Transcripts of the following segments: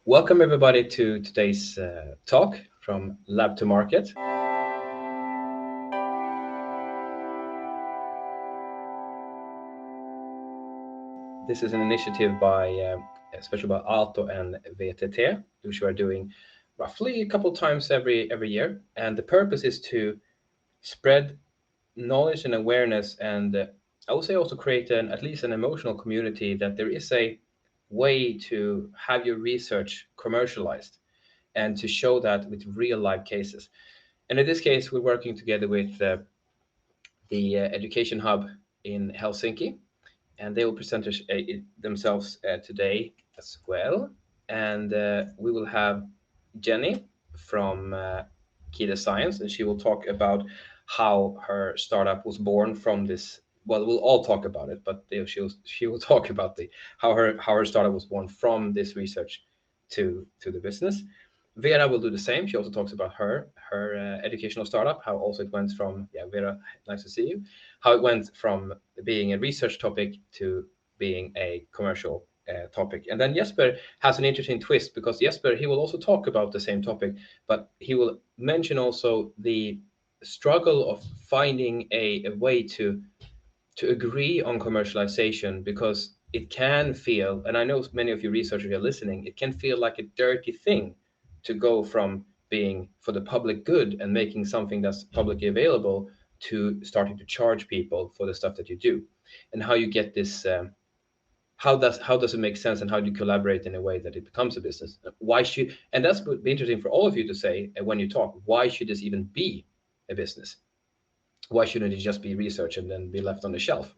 Welcome everybody to today's talk from Lab to Market. This is an initiative by, especially by Aalto and VTT, which we are doing roughly a couple times every year. And the purpose is to spread knowledge and awareness, and I would say also create at least an emotional community that there is a way to have your research commercialized and to show that with real life cases. And in this case, we're working together with the Education Hub in Helsinki, and they will present themselves today as well. And we will have Jenni from Kide Science, and she will talk about how her startup was born from this. Well, we'll all talk about it, but she will talk about how her startup was born from this research to the business. Veera will do the same. She also talks about her educational startup, how also it went from, yeah, Veera, nice to see you, how it went from being a research topic to being a commercial topic. And then Jesper has an interesting twist, because Jesper, he will also talk about the same topic, but he will mention also the struggle of finding a way to agree on commercialization, because it can feel, and I know many of you researchers are listening, it can feel like a dirty thing to go from being for the public good and making something that's publicly available to starting to charge people for the stuff that you do, and how you get this. How does it make sense, and how do you collaborate in a way that it becomes a business? Why should, and that's would be interesting for all of you to say when you talk. Why should this even be a business? Why shouldn't it just be research and then be left on the shelf?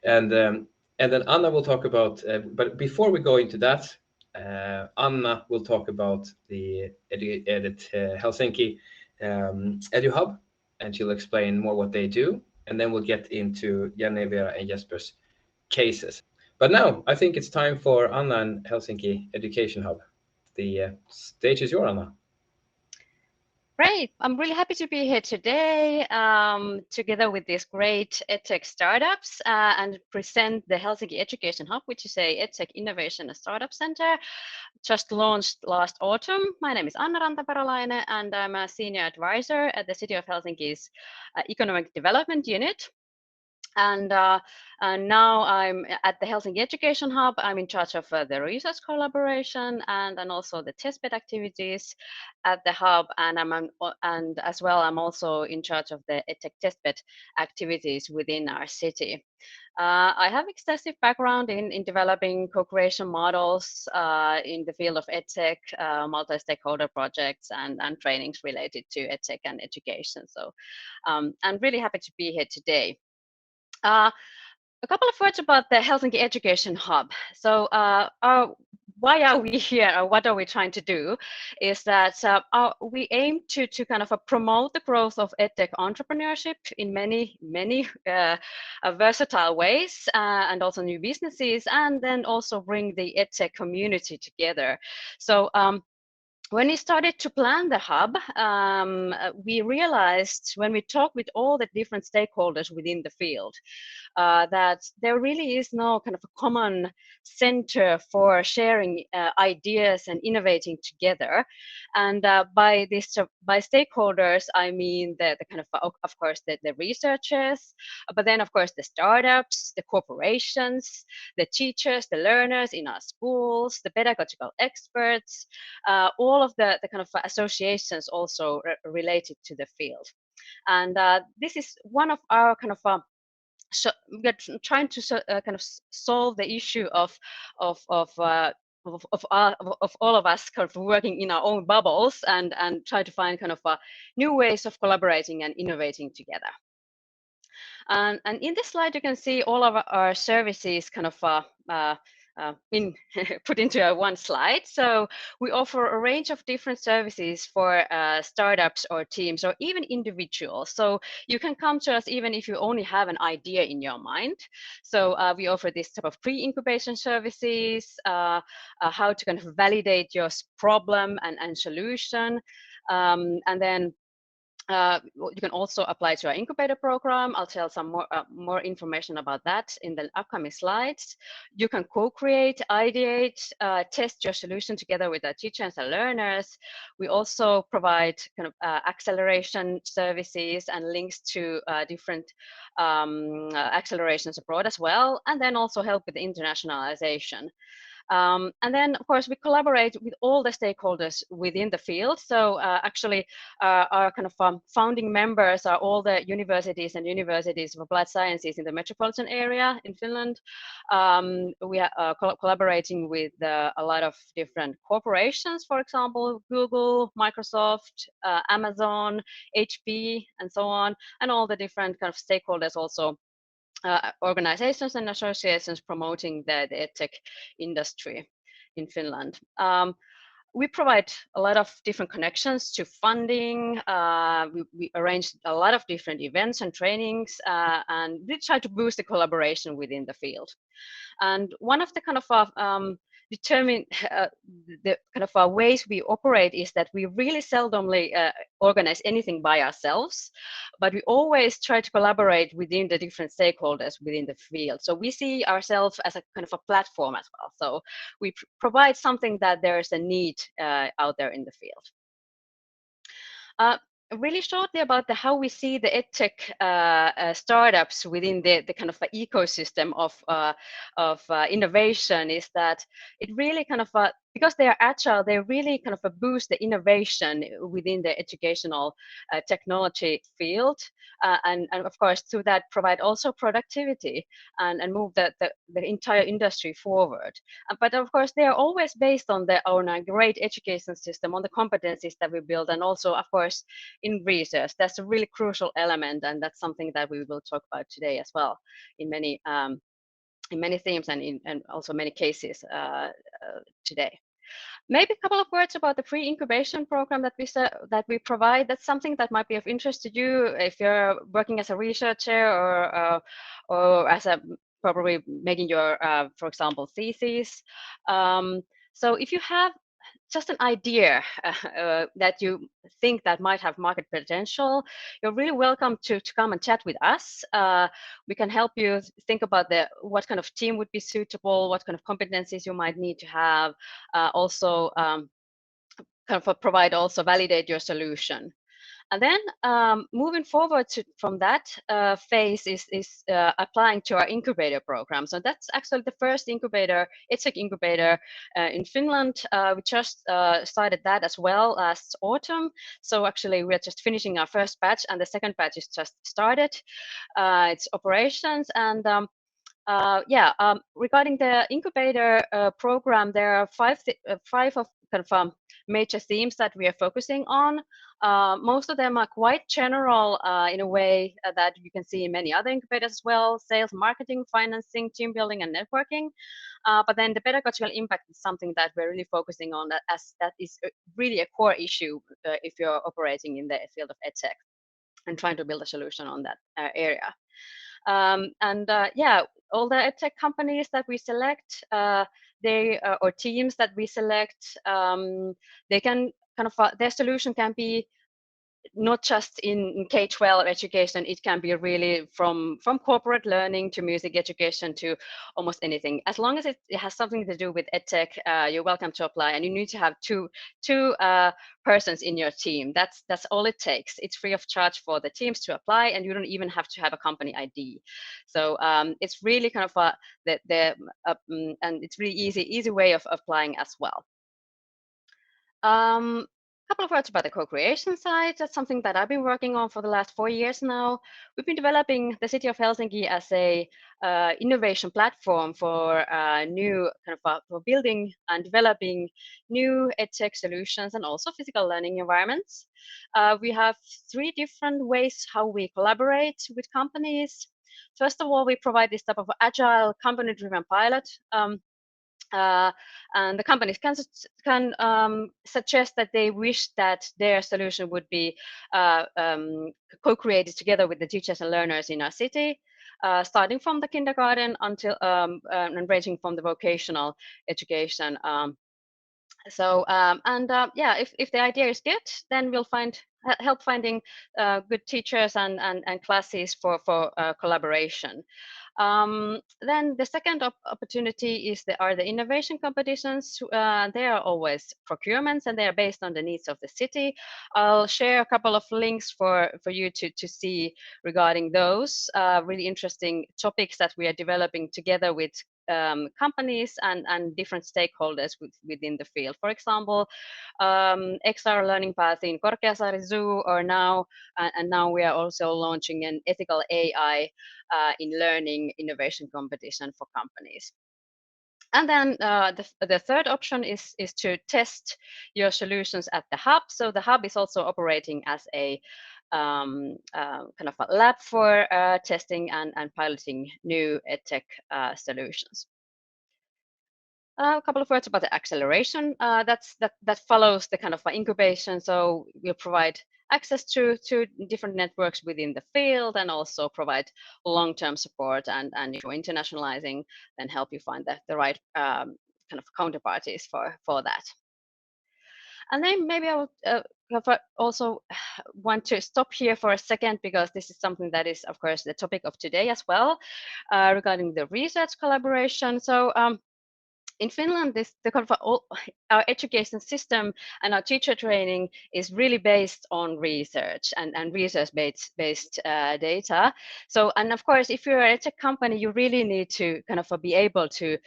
And and then Anna will talk about. But before we go into that, Anna will talk about the Helsinki Edu Hub, and she'll explain more what they do. And then we'll get into Jenni, Veera, and Jesper's cases. But now I think it's time for Anna and Helsinki Education Hub. The stage is yours, Anna. Great. I'm really happy to be here today together with these great EdTech startups and present the Helsinki Education Hub, which is a EdTech Innovation and Startup Center, just launched last autumn. My name is Anna Rantaperolainen, and I'm a senior advisor at the City of Helsinki's Economic Development Unit. And now I'm at the Helsinki Education Hub. I'm in charge of the research collaboration and also the testbed activities at the hub. And as well, I'm also in charge of the EdTech testbed activities within our city. I have extensive background in developing co-creation models in the field of EdTech, multi-stakeholder projects, and trainings related to EdTech and education. So I'm really happy to be here today. A couple of words about the Helsinki Education Hub. So why are we here, or what are we trying to do, is that we aim to kind of promote the growth of EdTech entrepreneurship in many versatile ways, and also new businesses, and then also bring the EdTech community together. So when we started to plan the hub, we realized when we talked with all the different stakeholders within the field that there really is no kind of a common center for sharing ideas and innovating together. And by stakeholders, I mean the kind of course, the researchers, but then of course the startups, the corporations, the teachers, the learners in our schools, the pedagogical experts, all of the kind of associations also related to the field. And this is one of our kind of so we're trying to kind of solve the issue of all of us kind of working in our own bubbles and try to find kind of new ways of collaborating and innovating together. And in this slide, you can see all of our services kind of put into one slide. So we offer a range of different services for startups or teams or even individuals. So you can come to us even if you only have an idea in your mind. So we offer this type of pre-incubation services, how to kind of validate your problem and solution, and then You can also apply to our incubator program. I'll tell some more information about that in the upcoming slides. You can co-create, ideate, test your solution together with the teachers and learners. We also provide kind of acceleration services and links to different accelerations abroad as well, and then also help with the internationalization. And then, of course, we collaborate with all the stakeholders within the field. So actually, our kind of founding members are all the universities and universities of applied sciences in the metropolitan area in Finland. We are collaborating with a lot of different corporations, for example, Google, Microsoft, Amazon, HP, and so on, and all the different kind of stakeholders also. Organizations and associations promoting the edtech industry in Finland. We provide a lot of different connections to funding. We arrange a lot of different events and trainings, and we try to boost the collaboration within the field. And one of the kind of determine the kind of ways we operate is that we really seldomly organize anything by ourselves, but we always try to collaborate within the different stakeholders within the field. So we see ourselves as a kind of a platform as well. So we provide something that there is a need out there in the field. Really shortly about how we see the edtech startups within the kind of ecosystem of innovation is that it really kind of because they are agile, they really kind of boost the innovation within the educational technology field, and of course through that provide also productivity and move the entire industry forward. But of course they are always based on a great education system, on the competencies that we build, and also of course in research. That's a really crucial element, and that's something that we will talk about today as well in many themes and also many cases today. Maybe a couple of words about the pre-incubation program that we provide. That's something that might be of interest to you if you're working as a researcher or as a probably making your, for example, thesis. So if you have just an idea that you think that might have market potential, you're really welcome to come and chat with us. We can help you think about what kind of team would be suitable, what kind of competencies you might need to have, also kind of provide also validate your solution. And then moving forward from that phase is applying to our incubator program. So that's actually the first incubator, edtech incubator in Finland. We just started that as well last autumn. So actually we're just finishing our first batch, and the second batch is just started its operations. And regarding the incubator program, there are five of kind of major themes that we are focusing on. Most of them are quite general in a way that you can see in many other incubators as well: sales, marketing, financing, team building, and networking. But then the pedagogical impact is something that we're really focusing on, as that is really a core issue if you're operating in the field of edtech and trying to build a solution on that area. All the edtech companies that we select, or teams that we select, they can kind of their solution can be not just in K-12 education. It can be really from corporate learning to music education to almost anything. As long as it has something to do with edtech, you're welcome to apply, and you need to have two persons in your team. That's all it takes. It's free of charge for the teams to apply, and you don't even have to have a company ID. So it's really kind of and it's really easy way of applying as well. Couple of words about the co-creation side. That's something that I've been working on for the last 4 years now. We've been developing the city of Helsinki as a innovation platform for new kind of for building and developing new edtech solutions and also physical learning environments. We have 3 different ways how we collaborate with companies. First of all, we provide this type of agile company-driven pilot. And the companies can suggest that they wish that their solution would be co-created together with the teachers and learners in our city, starting from the kindergarten until and ranging from the vocational education So yeah, if the idea is good, then we'll help finding good teachers and classes for collaboration. Then the second opportunity are the innovation competitions. They are always procurements, and they are based on the needs of the city. I'll share a couple of links for you to see regarding those really interesting topics that we are developing together with companies and different stakeholders within the field. For example, XR learning path in Korkeasaari Zoo, or now we are also launching an ethical AI in learning innovation competition for companies. And then the third option is to test your solutions at the hub. So the hub is also operating as a kind of a lab for testing and piloting new edtech solutions. A couple of words about the acceleration. That follows the kind of incubation. So we'll provide access to different networks within the field, and also provide long-term support. And if you're internationalizing, then help you find the right kind of counterparties for that. And then maybe I would also want to stop here for a second, because this is something that is, of course, the topic of today as well, regarding the research collaboration. So in Finland, our education system and our teacher training is really based on research and research-based data. So, and of course, if you're a tech company, you really need to kind of be able to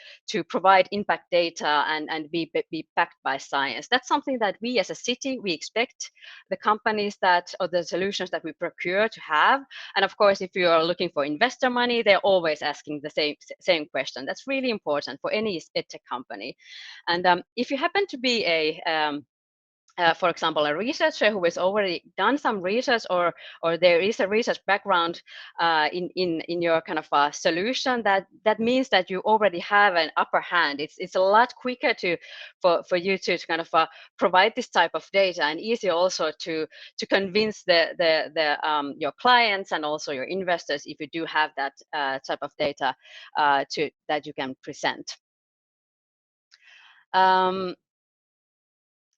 provide impact data and be backed by science. That's something that we as a city, we expect the companies or the solutions that we procure to have. And of course, if you are looking for investor money, they're always asking the same question. That's really important for any edtech company. And if you happen to be for example, a researcher who has already done some research, or there is a research background in your kind of solution, that means that you already have an upper hand. It's a lot quicker for you to kind of provide this type of data, and easier also to convince your clients and also your investors, if you do have that type of data that you can present.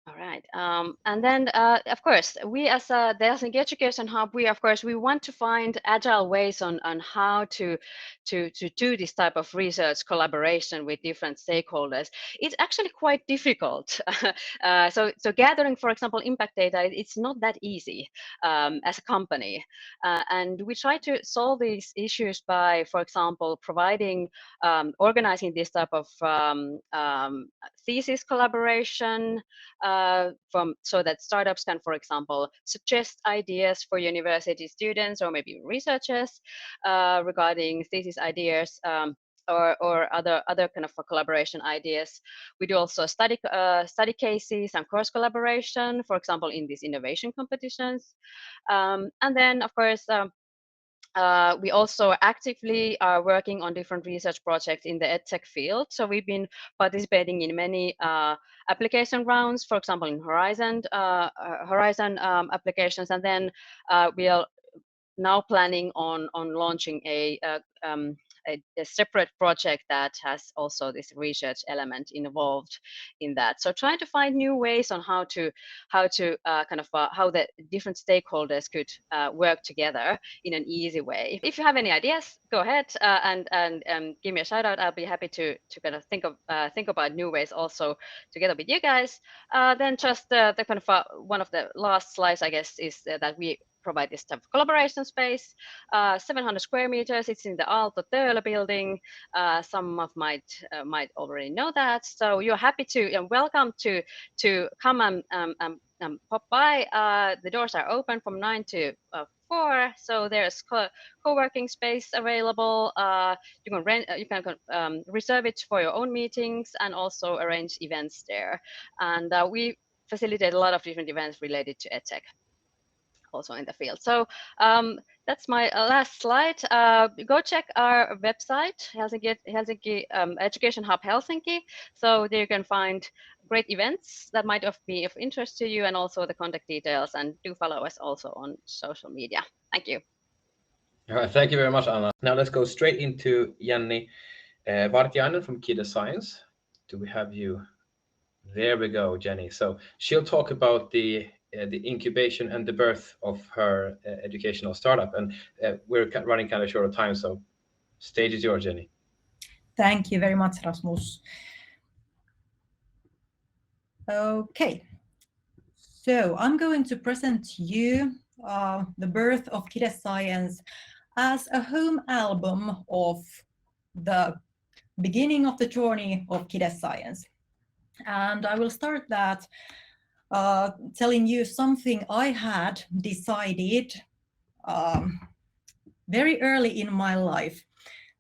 All right. And then, of course, we as the Helsinki Education Hub, we want to find agile ways on how to do this type of research collaboration with different stakeholders. It's actually quite difficult. So gathering, for example, impact data, it's not that easy as a company. And we try to solve these issues by, for example, organizing this type of thesis collaboration, so that startups can, for example, suggest ideas for university students or maybe researchers regarding thesis ideas, or other kind of collaboration ideas. We do also study cases and cross collaboration, for example, in these innovation competitions. And then, of course, we also actively are working on different research projects in the edtech field. So we've been participating in many application rounds, for example, in Horizon applications, and then we are now planning on launching a separate project that has also this research element involved in that. So trying to find new ways on how the different stakeholders could work together in an easy way. If you have any ideas, go ahead and give me a shout out. I'll be happy to kind of think about new ways also together with you guys. Then just the kind of one of the last slides, I guess, is that we provide this type of collaboration space, 700 square meters. It's in the Aalto Töölö building. Some of might already know that. So you're happy to welcome to come and pop by. The doors are open from 9 to 4. So there's co-working space available. You can reserve it for your own meetings and also arrange events there. And we facilitate a lot of different events related to edtech also in the field. So that's my last slide. Go check our website, Helsinki Education Hub Helsinki. So there you can find great events that might be of interest to you, and also the contact details. And do follow us also on social media. Thank you. All right, thank you very much, Anna. Now let's go straight into Jenni Vartiainen from Kide Science. Do we have you There we go, Jenni. So she'll talk about the incubation and the birth of her educational startup. And we're running kind of short of time, so stage is yours, Jenni. Thank you very much, Rasmus. Okay, so I'm going to present to you the birth of Kide Science as a home album of the beginning of the journey of Kide Science. And I will start that telling you something I had decided very early in my life.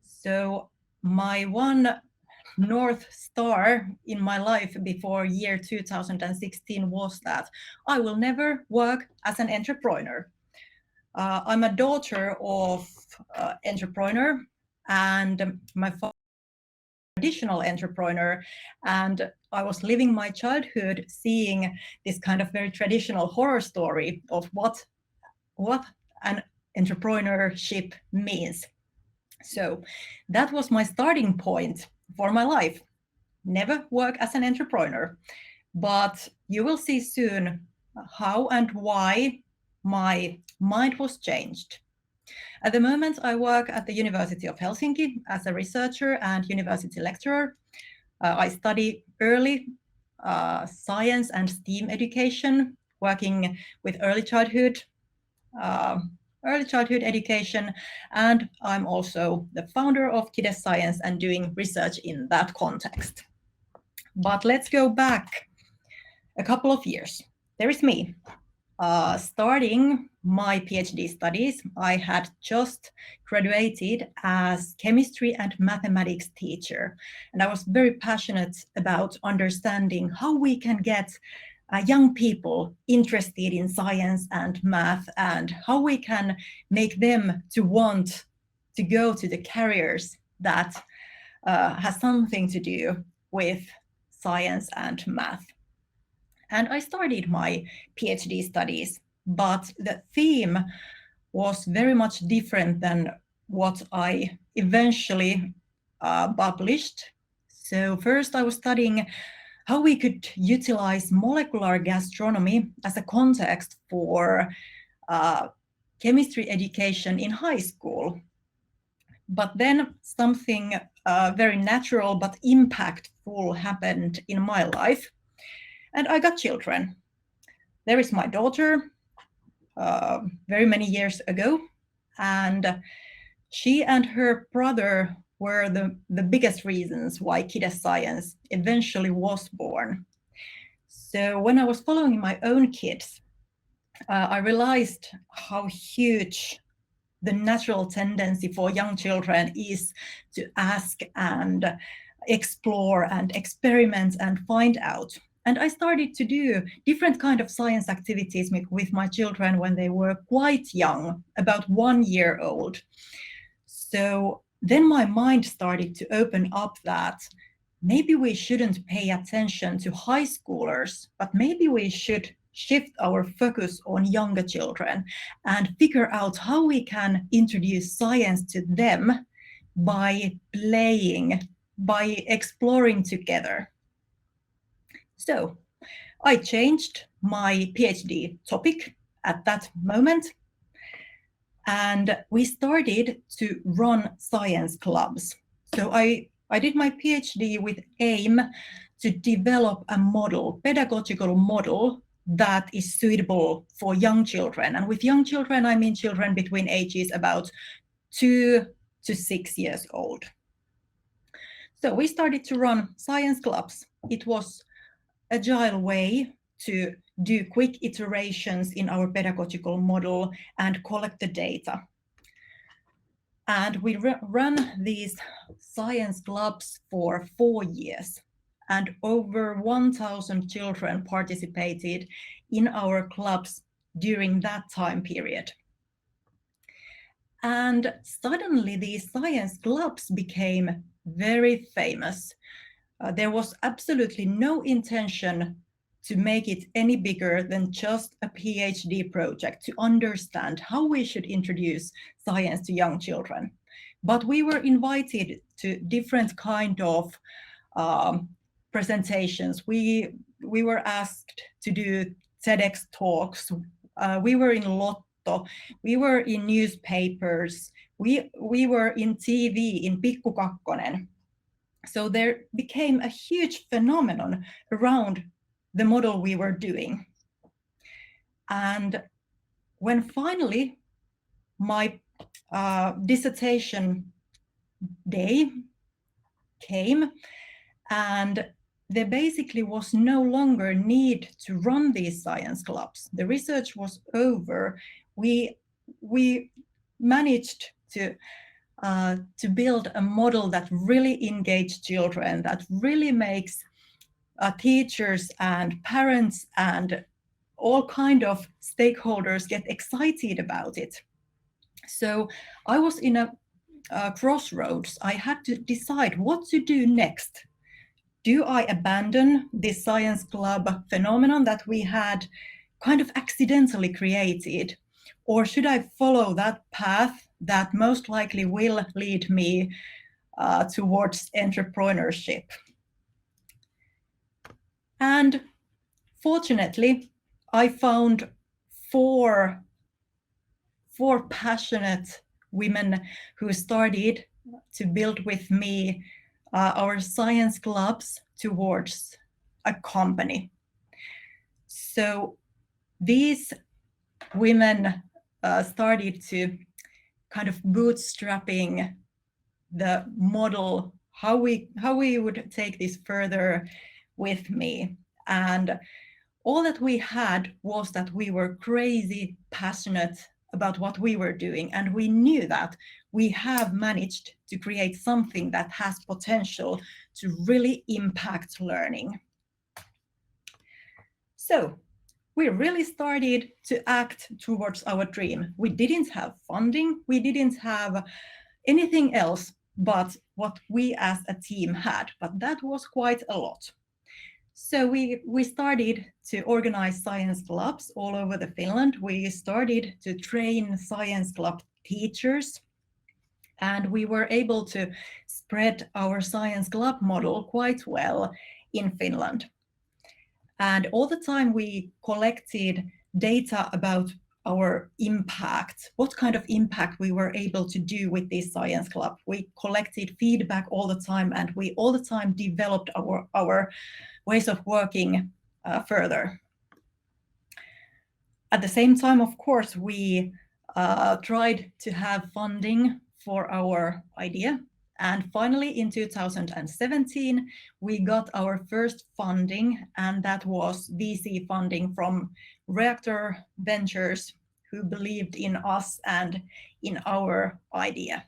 So my one North Star in my life before year 2016 was that I will never work as an entrepreneur. I'm a daughter of entrepreneur, and my father traditional entrepreneur, and I was living my childhood seeing this kind of very traditional horror story of what an entrepreneurship means. So that was my starting point for my life. Never work as an entrepreneur, but you will see soon how and why my mind was changed. At the moment, I work at the University of Helsinki as a researcher and university lecturer. I study early science and STEAM education, working with early childhood education, and I'm also the founder of Kide Science and doing research in that context. But let's go back a couple of years. There is me. Starting my PhD studies, I had just graduated as chemistry and mathematics teacher, and I was very passionate about understanding how we can get young people interested in science and math, and how we can make them to want to go to the careers that has something to do with science and math. And I started my PhD studies, but the theme was very much different than what I eventually published. So first I was studying how we could utilize molecular gastronomy as a context for chemistry education in high school. But then something very natural but impactful happened in my life, and I got children. There is my daughter, very many years ago, and she and her brother were the biggest reasons why Kide Science eventually was born. So when I was following my own kids, I realized how huge the natural tendency for young children is to ask and explore and experiment and find out. And I started to do different kind of science activities with my children when they were quite young, about 1 year old. So then my mind started to open up that maybe we shouldn't pay attention to high schoolers, but maybe we should shift our focus on younger children and figure out how we can introduce science to them by playing, by exploring together. So I changed my PhD topic at that moment, and we started to run science clubs. So I did my PhD with aim to develop a model, pedagogical model that is suitable for young children. And with young children, I mean children between ages about 2 to 6 years old. So we started to run science clubs. It was an agile way to do quick iterations in our pedagogical model and collect the data. And we run these science clubs for 4 years, and over 1,000 children participated in our clubs during that time period. And suddenly these science clubs became very famous. There was absolutely no intention to make it any bigger than just a PhD project to understand how we should introduce science to young children. But we were invited to different kind of presentations. We we were asked to do TEDx talks. We were in Lotto. We were in newspapers. We were in TV in Pikku Kakkonen. So there became a huge phenomenon around the model we were doing. And when finally my dissertation day came, and there basically was no longer need to run these science clubs. The research was over. We managed to build a model that really engaged children, that really makes teachers and parents and all kind of stakeholders get excited about it. So I was in a crossroads. I had to decide what to do next. Do I abandon this science club phenomenon that we had kind of accidentally created? Or should I follow that path that most likely will lead me towards entrepreneurship? And fortunately, I found four passionate women who started to build with me our science clubs towards a company. So these women started to kind of bootstrapping the model, how we would take this further with me. And all that we had was that we were crazy passionate about what we were doing, and we knew that we have managed to create something that has potential to really impact learning. So we really started to act towards our dream. We didn't have funding, we didn't have anything else but what we as a team had, but that was quite a lot. So we started to organize science clubs all over the Finland. We started to train science club teachers, and we were able to spread our science club model quite well in Finland. And all the time we collected data about our impact, what kind of impact we were able to do with this science club. We collected feedback all the time, and we all the time developed our ways of working further. At the same time, of course, we tried to have funding for our idea. And finally, in 2017, we got our first funding, and that was VC funding from Reactor Ventures, who believed in us and in our idea.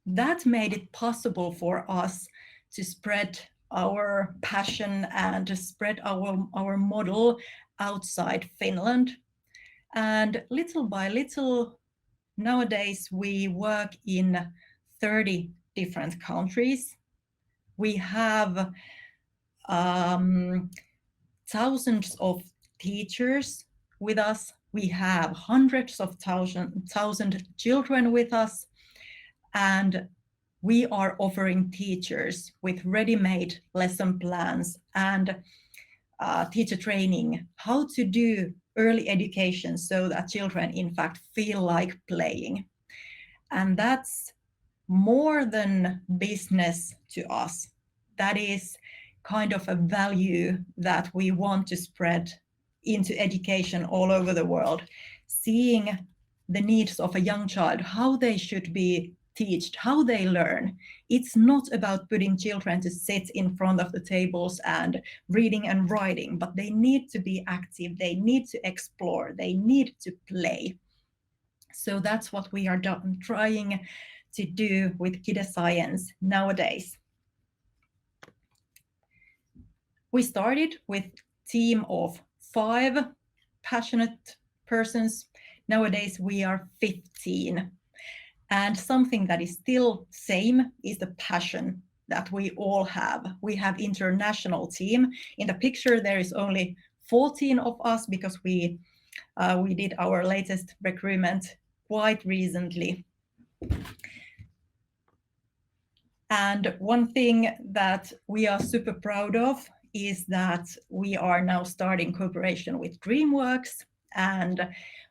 That made it possible for us to spread our passion and to spread our model outside Finland. And little by little, nowadays we work in 30 different countries. We have thousands of teachers with us. We have hundreds of thousand children with us. And we are offering teachers with ready-made lesson plans and teacher training, how to do early education so that children in fact feel like playing. And that's more than business to us. That is kind of a value that we want to spread into education all over the world, seeing the needs of a young child, how they should be taught, how they learn. It's not about putting children to sit in front of the tables and reading and writing, but they need to be active, they need to explore, they need to play. So that's what we are trying to do with Kide Science nowadays. We started with a team of 5 passionate persons. Nowadays we are 15. And something that is still same is the passion that we all have. We have international team. In the picture there is only 14 of us because we did our latest recruitment quite recently. And one thing that we are super proud of is that we are now starting cooperation with DreamWorks, and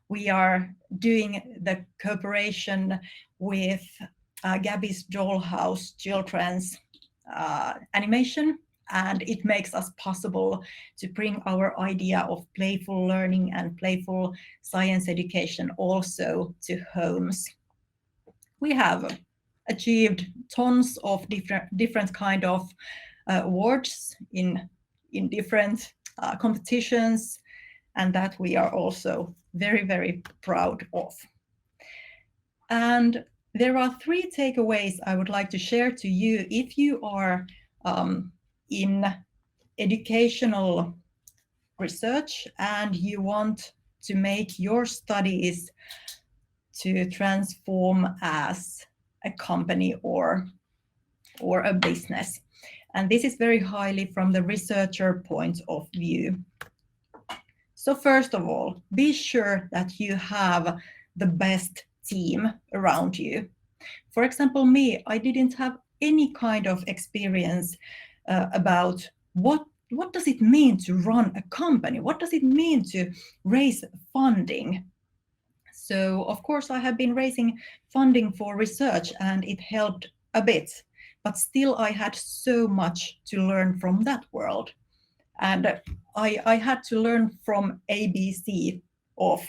we are doing the cooperation with Gabby's Dollhouse children's animation, and it makes us possible to bring our idea of playful learning and playful science education also to homes. We have achieved tons of different kind of awards in different competitions, and that we are also very, very proud of. And there are 3 takeaways I would like to share to you if you are in educational research and you want to make your studies to transform as a company or a business. And this is very highly from the researcher point of view. So first of all, be sure that you have the best team around you. For example, me, I didn't have any kind of experience about what does it mean to run a company? What does it mean to raise funding? So of course I have been raising funding for research and it helped a bit, but still I had so much to learn from that world. And I had to learn from ABC of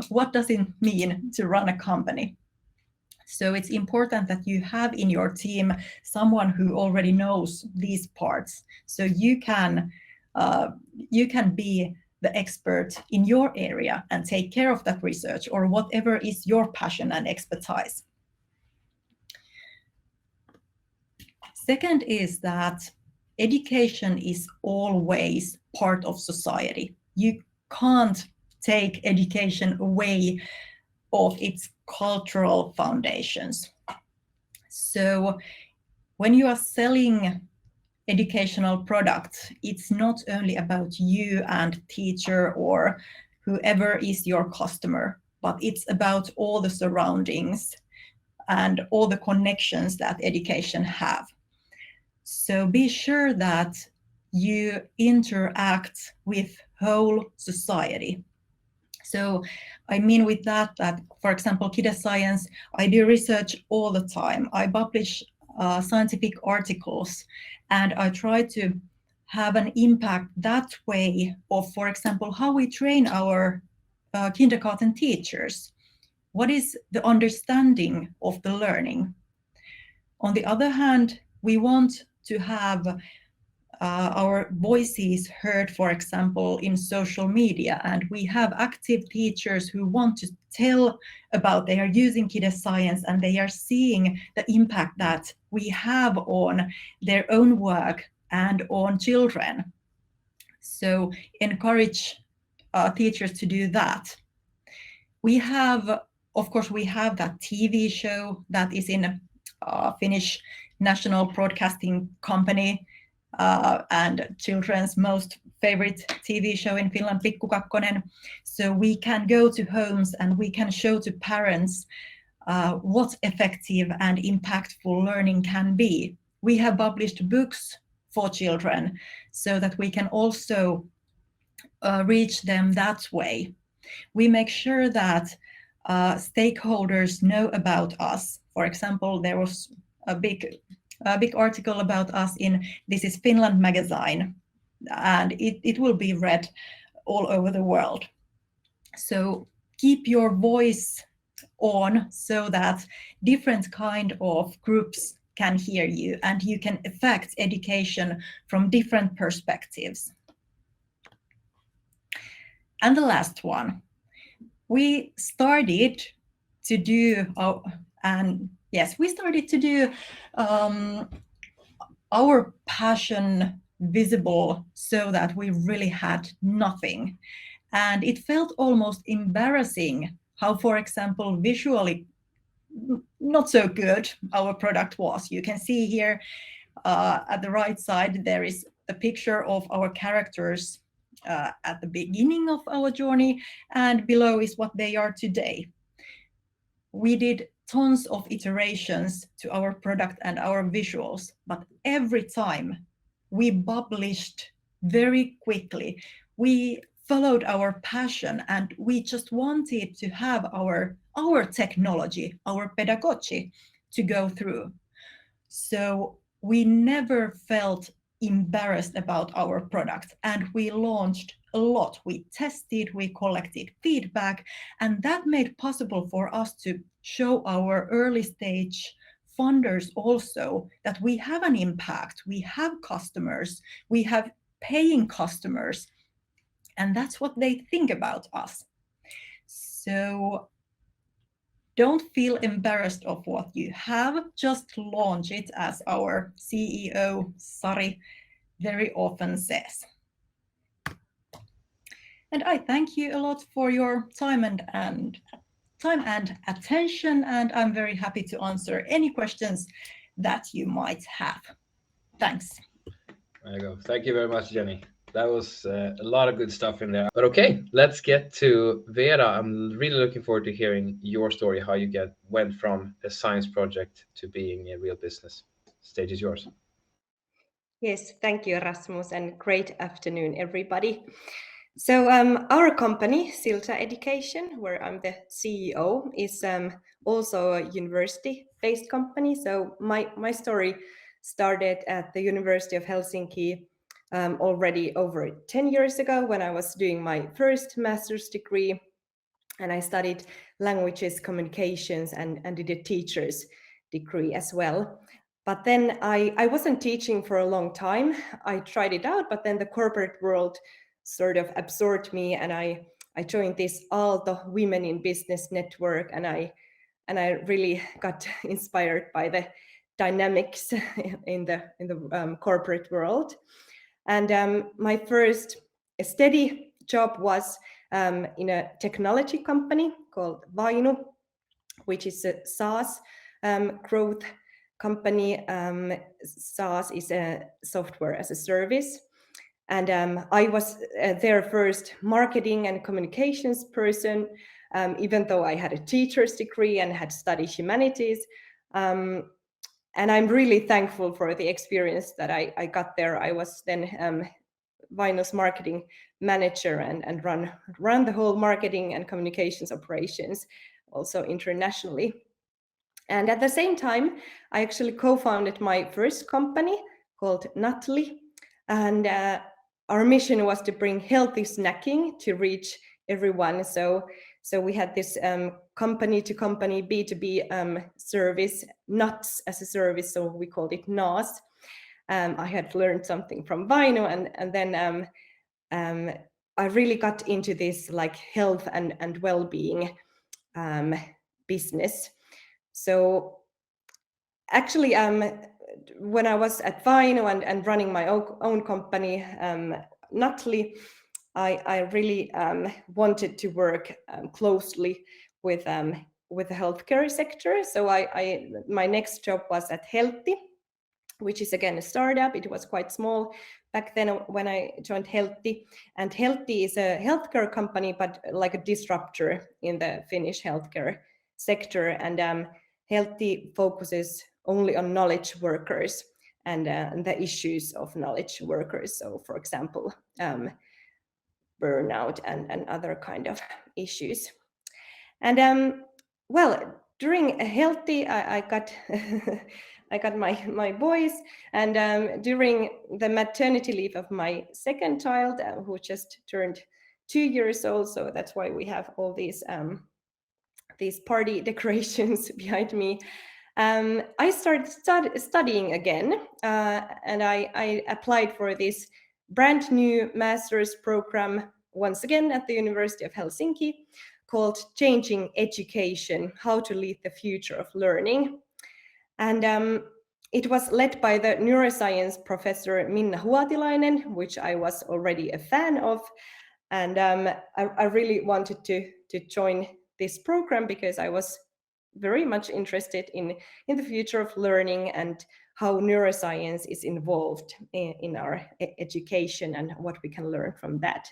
what does it mean to run a company. So it's important that you have in your team someone who already knows these parts, so you can be the expert in your area and take care of that research or whatever is your passion and expertise. Second is that education is always part of society. You can't take education away of its cultural foundations. So when you are selling educational products, it's not only about you and teacher or whoever is your customer, but it's about all the surroundings and all the connections that education have. So be sure that you interact with whole society. So I mean with that, for example, Kide Science, I do research all the time. I publish scientific articles, and I try to have an impact that way of, for example, how we train our kindergarten teachers. What is the understanding of the learning? On the other hand, we want to have our voices heard, for example, in social media, and we have active teachers who want to tell about they are using Kide Science and they are seeing the impact that we have on their own work and on children. So encourage teachers to do that. We have, of course, we have that TV show that is in Finnish National Broadcasting Company, and children's most favorite TV show in Finland, Pikku Kakkonen. So we can go to homes and we can show to parents what effective and impactful learning can be. We have published books for children so that we can also reach them that way. We make sure that stakeholders know about us. For example, there was a big article about us in This is Finland magazine, and it will be read all over the world. So keep your voice on so that different kind of groups can hear you and you can affect education from different perspectives. And the last one, we started to do our passion visible so that we really had nothing. And it felt almost embarrassing how, for example, visually not so good our product was. You can see here at the right side, there is a picture of our characters at the beginning of our journey, and below is what they are today. We did tons of iterations to our product and our visuals, but every time we published very quickly. We followed our passion and we just wanted to have our technology, our pedagogy to go through. So we never felt embarrassed about our product, and we launched a lot. We tested, we collected feedback, and that made possible for us to show our early stage funders also that we have an impact, we have customers, we have paying customers, and that's what they think about us. So don't feel embarrassed of what you have, just launch it, as our CEO, Sari, very often says. And I thank you a lot for your time and attention, and I'm very happy to answer any questions that you might have. Thanks. There you go. Thank you very much, Jenni. That was a lot of good stuff in there. But okay, let's get to Veera. I'm really looking forward to hearing your story, how you went from a science project to being a real business. Stage is yours. Yes, thank you, Rasmus, and great afternoon, everybody. So our company, Silta Education, where I'm the CEO, is also a university-based company. So my story started at the University of Helsinki already over 10 years ago when I was doing my first master's degree, and I studied languages, communications, and did a teacher's degree as well. But then I wasn't teaching for a long time. I tried it out, but then the corporate world sort of absorbed me, and I joined this Aalto Women in Business network, and I really got inspired by the dynamics in the corporate world. And my first steady job was in a technology company called Vainu, which is a SaaS growth company. SaaS is a software as a service. And I was their first marketing and communications person, even though I had a teacher's degree and had studied humanities. And I'm really thankful for the experience that I got there. I was then Vainu's marketing manager and run the whole marketing and communications operations, also internationally. And at the same time, I actually co-founded my first company called Natli. And our mission was to bring healthy snacking to reach everyone. So we had this company-to-company B2B service, nuts as a service, so we called it NAS. I had learned something from Vainu, and then I really got into this like health and well-being business. So actually, when I was at Vainu and running my own company, Natli, I really wanted to work closely with the healthcare sector. So my next job was at Heltti, which is again a startup. It was quite small back then when I joined Heltti. And Heltti is a healthcare company, but like a disruptor in the Finnish healthcare sector. And Heltti focuses only on knowledge workers and the issues of knowledge workers. So for example, burnout and other kind of issues. And well, during Heltti, I got I got my boys, and during the maternity leave of my second child, who just turned 2 years old, so that's why we have all these party decorations behind me. I started studying again, and I applied for this brand new master's program once again at the University of Helsinki called Changing Education, How to Lead the Future of Learning. And it was led by the neuroscience professor Minna Huotilainen, which I was already a fan of. And I really wanted to join this program because I was very much interested in the future of learning and how neuroscience is involved in our education and what we can learn from that.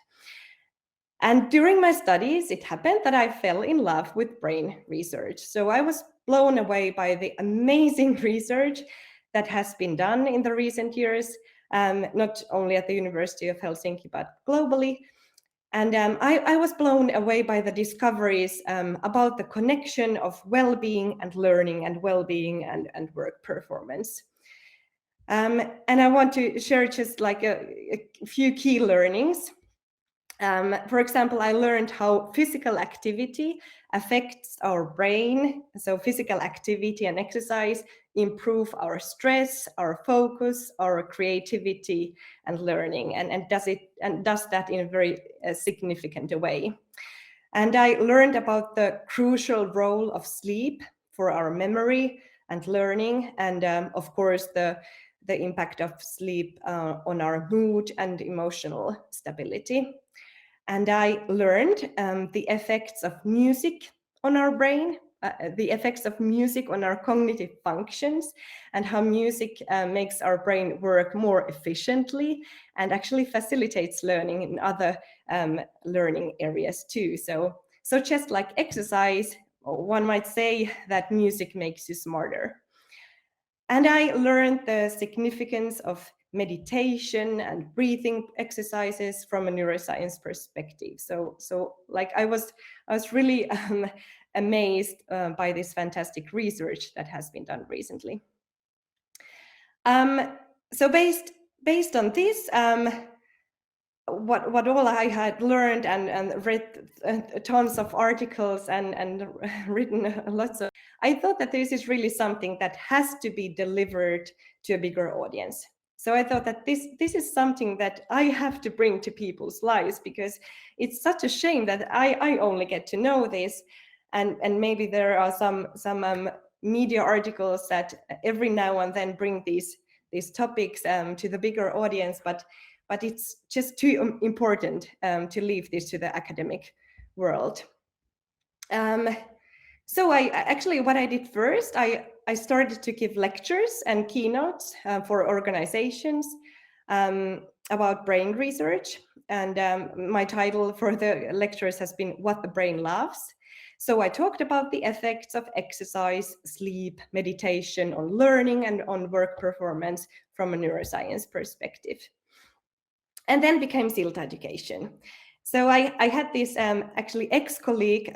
And during my studies, it happened that I fell in love with brain research. So I was blown away by the amazing research that has been done in the recent years, not only at the University of Helsinki, but globally. And I was blown away by the discoveries about the connection of well-being and learning and well-being and work performance. And I want to share just like a few key learnings. For example, I learned how physical activity affects our brain. So physical activity and exercise improve our stress, our focus, our creativity and learning, and does that in a very significant way. And I learned about the crucial role of sleep for our memory and learning, and of course the impact of sleep on our mood and emotional stability. And I learned the effects of music on our brain, the effects of music on our cognitive functions, and how music makes our brain work more efficiently and actually facilitates learning in other learning areas too. So just like exercise, one might say that music makes you smarter. And I learned the significance of meditation and breathing exercises from a neuroscience perspective. So like I was really amazed by this fantastic research that has been done recently. So based on this, what all I had learned and read tons of articles and written lots of, I thought that this is really something that has to be delivered to a bigger audience. So I thought that this is something that I have to bring to people's lives, because it's such a shame that I only get to know this, and maybe there are some media articles that every now and then bring these topics to the bigger audience, but it's just too important to leave this to the academic world. So I actually, what I did first, I started to give lectures and keynotes for organizations about brain research. And my title for the lectures has been What the Brain Loves. So I talked about the effects of exercise, sleep, meditation on learning and on work performance from a neuroscience perspective. And then became Silta Education. So I had this actually ex-colleague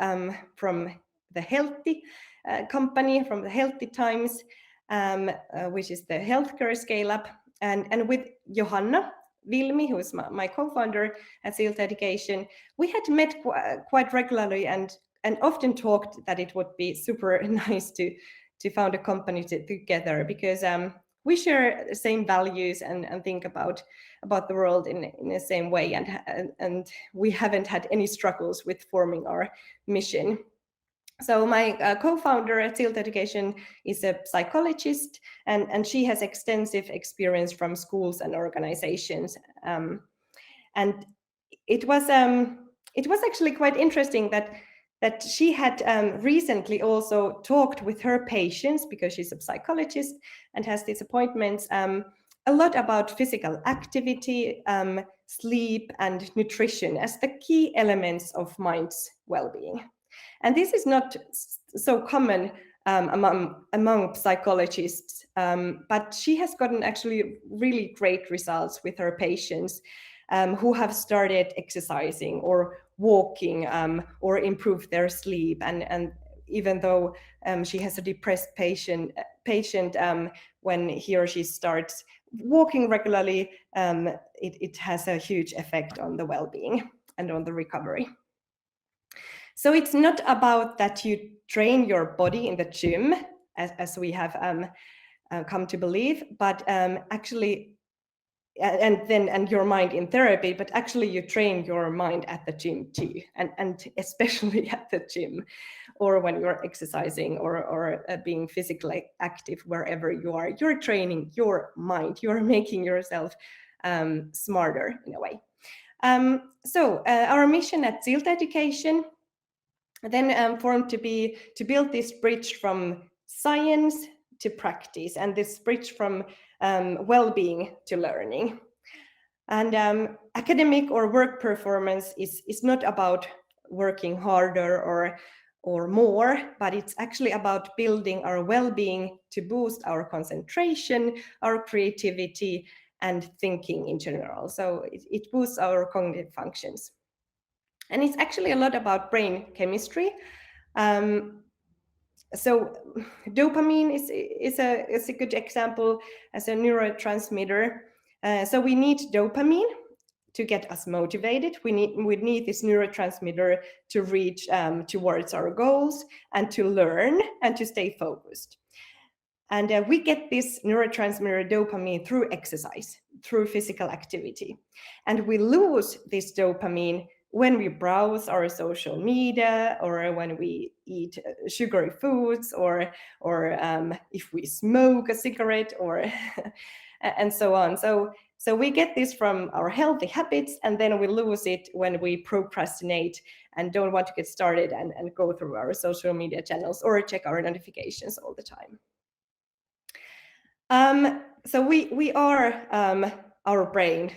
from the Healthy company, from the Healthy Times, which is the healthcare scale-up, and with Johanna Vilmi, who is my co-founder at Silta Education, we had met quite regularly and often talked that it would be super nice to found a company together, because we share the same values and think about the world in the same way, and we haven't had any struggles with forming our mission. So my co-founder at Silta Education is a psychologist, and she has extensive experience from schools and organizations. And it was actually quite interesting that she had recently also talked with her patients, because she's a psychologist and has these appointments, a lot about physical activity, sleep, and nutrition as the key elements of mind's well-being. And this is not so common among psychologists, but she has gotten actually really great results with her patients who have started exercising or walking or improved their sleep. And even though she has a depressed patient when he or she starts walking regularly, it has a huge effect on the well-being and on the recovery. So it's not about that you train your body in the gym, as we have come to believe, but actually, and your mind in therapy, but actually you train your mind at the gym too, and especially at the gym, or when you're exercising or being physically active, wherever you are, you're training your mind, you're making yourself smarter in a way. So our mission at Silta Education then formed to build this bridge from science to practice, and this bridge from well-being to learning. And academic or work performance is not about working harder or more, but it's actually about building our well-being to boost our concentration, our creativity, and thinking in general. So it boosts our cognitive functions. And it's actually a lot about brain chemistry. So dopamine is a good example as a neurotransmitter. So we need dopamine to get us motivated. We need this neurotransmitter to reach towards our goals and to learn and to stay focused. And we get this neurotransmitter dopamine through exercise, through physical activity. And we lose this dopamine when we browse our social media, or when we eat sugary foods, or if we smoke a cigarette, or and so on. So we get this from our healthy habits, and then we lose it when we procrastinate and don't want to get started and go through our social media channels or check our notifications all the time. So we are our brain.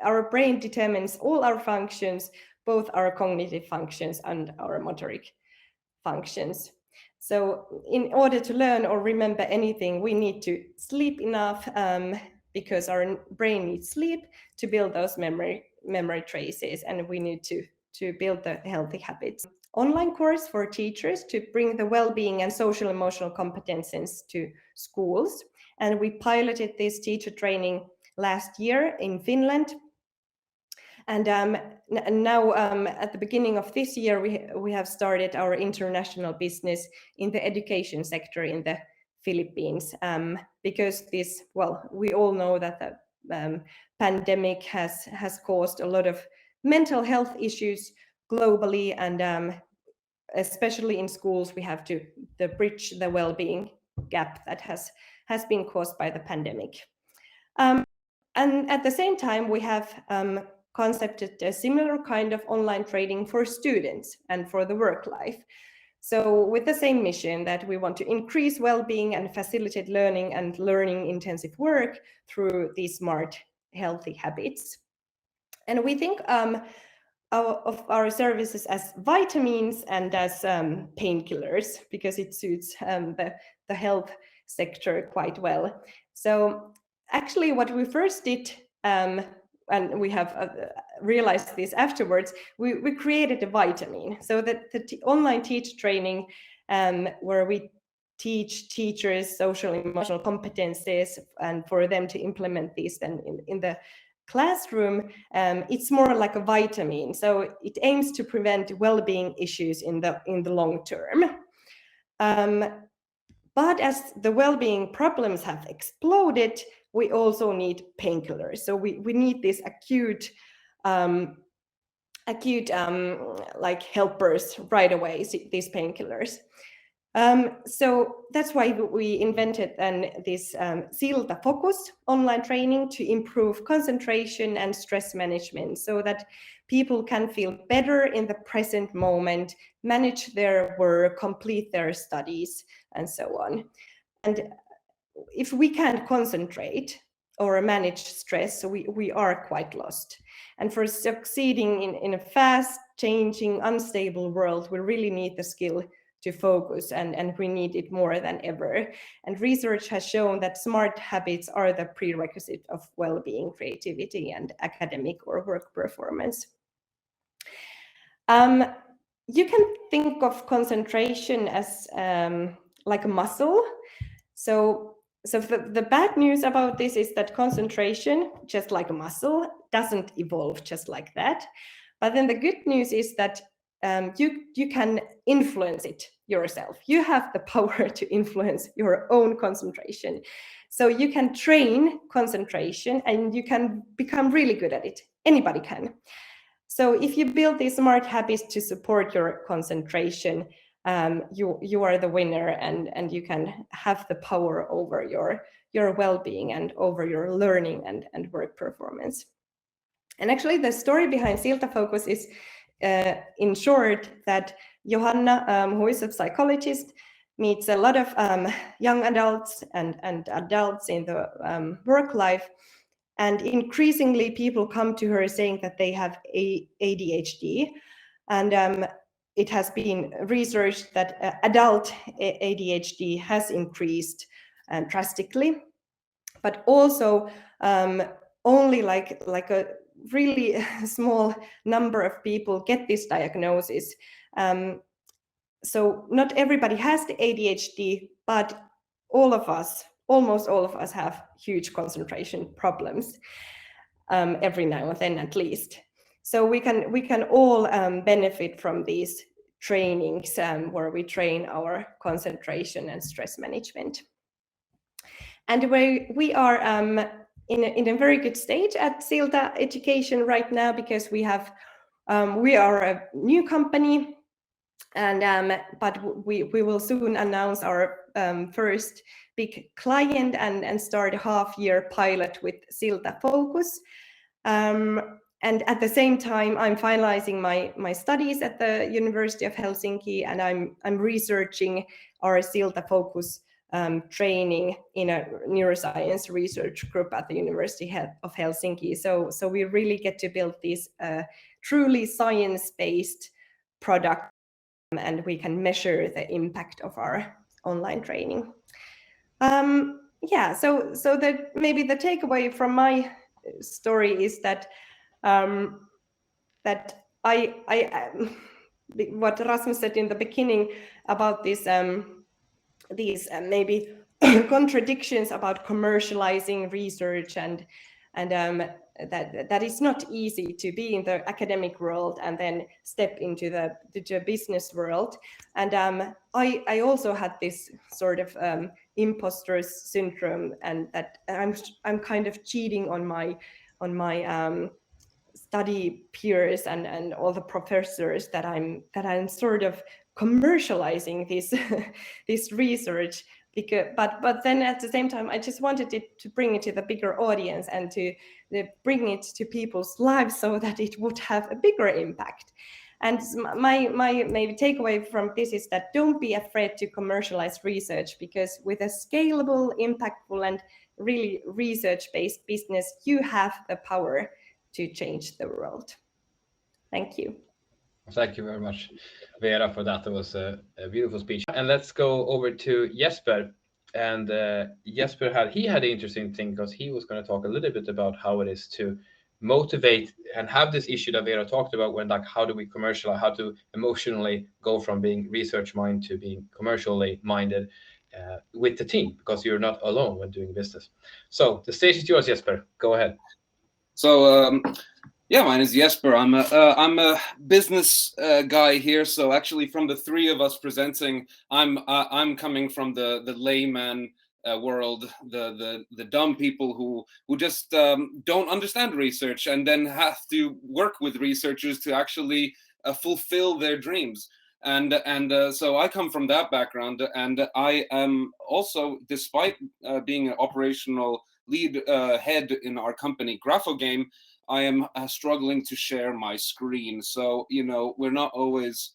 Our brain determines all our functions, both our cognitive functions and our motoric functions. So in order to learn or remember anything, we need to sleep enough, because our brain needs sleep to build those memory traces, and we need to build the healthy habits. Online course for teachers to bring the well-being and social emotional competences to schools. And we piloted this teacher training last year in Finland. And now at the beginning of this year, we have started our international business in the education sector in the Philippines, because this, well, we all know that the pandemic has caused a lot of mental health issues globally, and especially in schools, we have to bridge the well-being gap that has been caused by the pandemic. And at the same time, we have concepted a similar kind of online training for students and for the work life. So with the same mission, that we want to increase well-being and facilitate learning and learning intensive work through these smart, healthy habits. And we think of our services as vitamins and as painkillers, because it suits the health sector quite well. So actually what we first did, and we have realized this afterwards, we created a vitamin. So that the online teacher training, where we teach teachers social emotional competencies, and for them to implement these then in the classroom, it's more like a vitamin. So it aims to prevent well-being issues in the long term. But as the well-being problems have exploded, we also need painkillers. So we need these acute like helpers right away, these painkillers. So that's why we invented then this Silta focus online training to improve concentration and stress management, so that people can feel better in the present moment, manage their work, complete their studies, and so on. And if we can't concentrate or manage stress, we are quite lost. And for succeeding in a fast changing, unstable world, we really need the skill to focus, and we need it more than ever. And research has shown that smart habits are the prerequisite of well-being, creativity, and academic or work performance. You can think of concentration as like a muscle. So the bad news about this is that concentration, just like a muscle, doesn't evolve just like that. But then the good news is that you can influence it yourself. You have the power to influence your own concentration. So you can train concentration, and you can become really good at it. Anybody can. So if you build these smart habits to support your concentration, you are the winner, and you can have the power over your well-being and over your learning and work performance. And actually the story behind Silta Focus is, in short, that Johanna, who is a psychologist, meets a lot of young adults and adults in the work life. And increasingly people come to her saying that they have ADHD. And it has been researched that adult ADHD has increased drastically, but also only like a really small number of people get this diagnosis. So not everybody has the ADHD, but all of us, almost all of us, have huge concentration problems every now and then, at least. So we can all benefit from these trainings where we train our concentration and stress management. And we are in a very good stage at Silta Education right now, because we are a new company, and but we will soon announce our first big client and start a half-year pilot with Silta Focus. And at the same time, I'm finalizing my studies at the University of Helsinki, and I'm researching our Silta Focus training in a neuroscience research group at the University of Helsinki. So we really get to build this truly science-based product, and we can measure the impact of our online training. Yeah, so maybe the takeaway from my story is that that what Rasmus said in the beginning about this these maybe contradictions about commercializing research, and that it's not easy to be in the academic world and then step into the business world. And I also had this sort of imposter syndrome, and that I'm kind of cheating on my study peers and all the professors that I'm sort of commercializing this this research, because but then at the same time I just wanted to bring it to the bigger audience and to bring it to people's lives so that it would have a bigger impact. And my maybe takeaway from this is that don't be afraid to commercialize research, because with a scalable, impactful, and really research-based business, you have the power to change the world. Thank you. Thank you very much, Veera, for that. That was a beautiful speech. And let's go over to Jesper. And Jesper had an interesting thing, because he was going to talk a little bit about how it is to motivate and have this issue that Veera talked about, when like how do we commercialize, how to emotionally go from being research minded to being commercially minded with the team, because you're not alone when doing business. So the stage is yours, Jesper. Go ahead. So yeah, my name is Jesper. I'm a business guy here. So actually, from the three of us presenting, I'm coming from the layman world, the dumb people who just don't understand research, and then have to work with researchers to actually fulfill their dreams. And so I come from that background, and I am also, despite being an operational lead head in our company GraphoGame, I am struggling to share my screen. So, you know, we're not always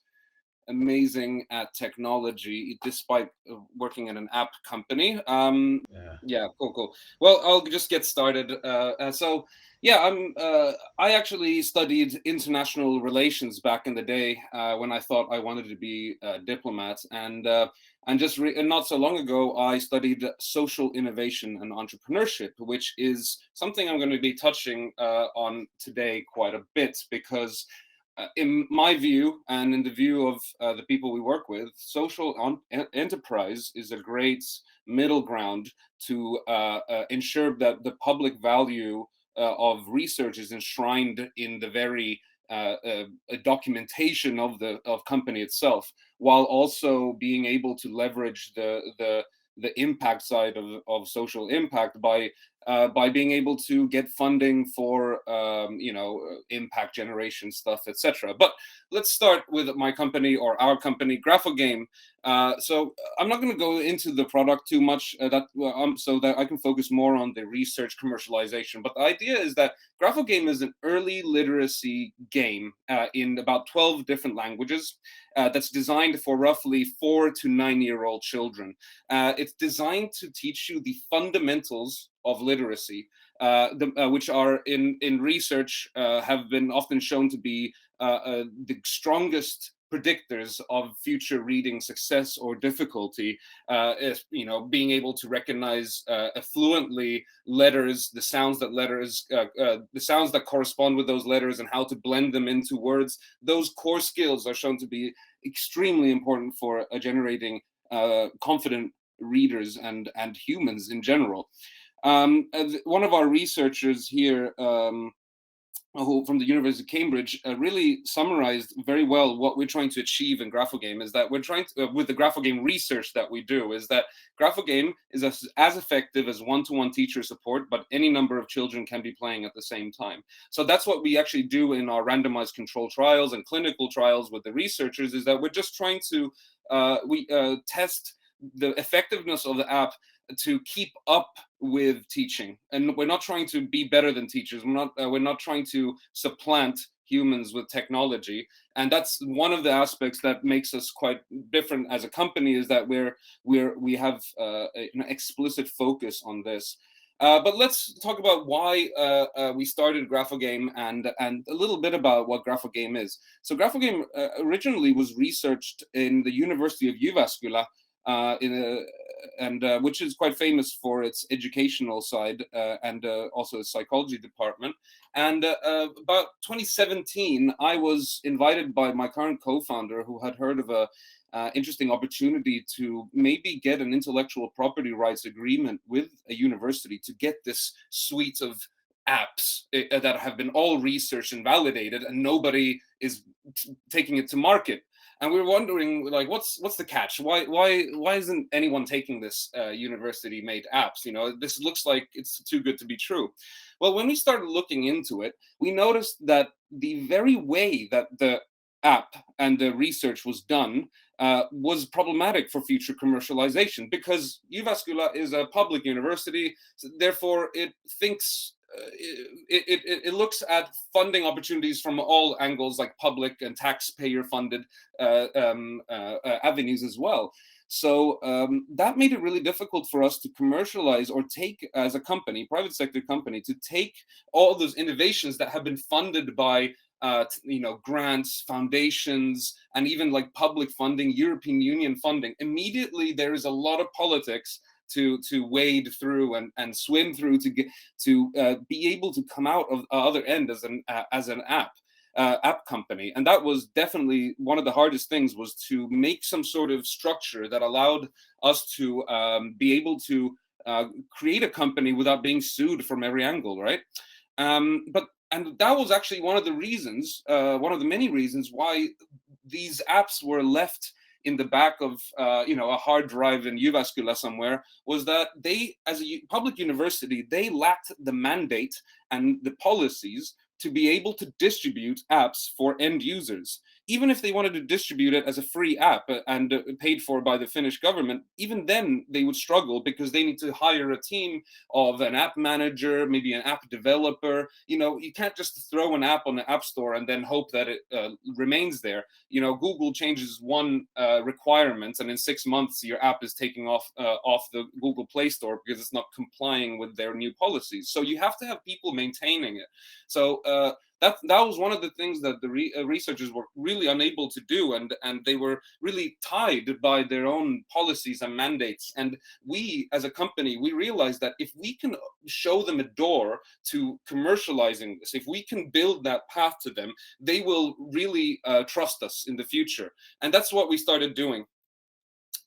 amazing at technology, despite working in an app company. Yeah, cool. Well, I'll just get started. So, yeah, I actually studied international relations back in the day when I thought I wanted to be a diplomat, and just not so long ago, I studied social innovation and entrepreneurship, which is something I'm going to be touching on today quite a bit, because in my view, and in the view of the people we work with, social enterprise is a great middle ground to ensure that the public value of research is enshrined in the very documentation of company itself, while also being able to leverage the impact side of social impact by being able to get funding for impact generation stuff, etc. But let's start with my company, or our company, GraphoGame. So I'm not going to go into the product too much, so that I can focus more on the research commercialization. But the idea is that GraphoGame is an early literacy game in about 12 different languages that's designed for roughly 4 to 9-year-old children. It's designed to teach you the fundamentals of literacy, which are in research have been often shown to be the strongest predictors of future reading success or difficulty. Being able to recognize fluently letters, the sounds that correspond with those letters, and how to blend them into words. Those core skills are shown to be extremely important for generating confident readers and humans in general. One of our researchers here, who from the University of Cambridge, really summarized very well what we're trying to achieve in GraphoGame, is that we're trying to, with the GraphoGame research that we do, is that GraphoGame is as effective as one-to-one teacher support, but any number of children can be playing at the same time. So that's what we actually do in our randomized control trials and clinical trials with the researchers, is that we're just trying to test the effectiveness of the app to keep up with teaching, and we're not trying to be better than teachers. We're not trying to supplant humans with technology, and that's one of the aspects that makes us quite different as a company, is that we have an explicit focus on this. But let's talk about why we started GraphoGame and a little bit about what GraphoGame is. So GraphoGame originally was researched in the University of Jyväskylä, which is quite famous for its educational side and also its psychology department. And about 2017, I was invited by my current co-founder, who had heard of a interesting opportunity to maybe get an intellectual property rights agreement with a university to get this suite of apps that have been all researched and validated, and nobody is taking it to market. And we were wondering, like, what's the catch? Why isn't anyone taking this university-made apps? This looks like it's too good to be true. Well, when we started looking into it, we noticed that the very way that the app and the research was done was problematic for future commercialization, because Jyväskylä is a public university, so therefore it thinks it looks at funding opportunities from all angles, like public and taxpayer funded avenues as well. So that made it really difficult for us to commercialize, or take, as a company, private sector company, to take all those innovations that have been funded by grants, foundations, and even like public funding, European Union funding. Immediately there is a lot of politics to wade through and swim through to get to be able to come out of the other end as an app company. And that was definitely one of the hardest things, was to make some sort of structure that allowed us to be able to create a company without being sued from every angle, right? And that was actually one of the reasons, one of the many reasons why these apps were left in the back of a hard drive in Jyväskylä somewhere, was that they, as a public university, they lacked the mandate and the policies to be able to distribute apps for end users. Even if they wanted to distribute it as a free app and paid for by the Finnish government, even then they would struggle, because they need to hire a team of an app manager, maybe an app developer. You can't just throw an app on the App Store and then hope that it remains there. Google changes one requirement, and in 6 months your app is taking off the Google Play Store because it's not complying with their new policies. So you have to have people maintaining it. So that was one of the things that the researchers were really unable to do, and they were really tied by their own policies and mandates. And we, as a company, we realized that if we can show them a door to commercializing this, if we can build that path to them, they will really trust us in the future. And that's what we started doing.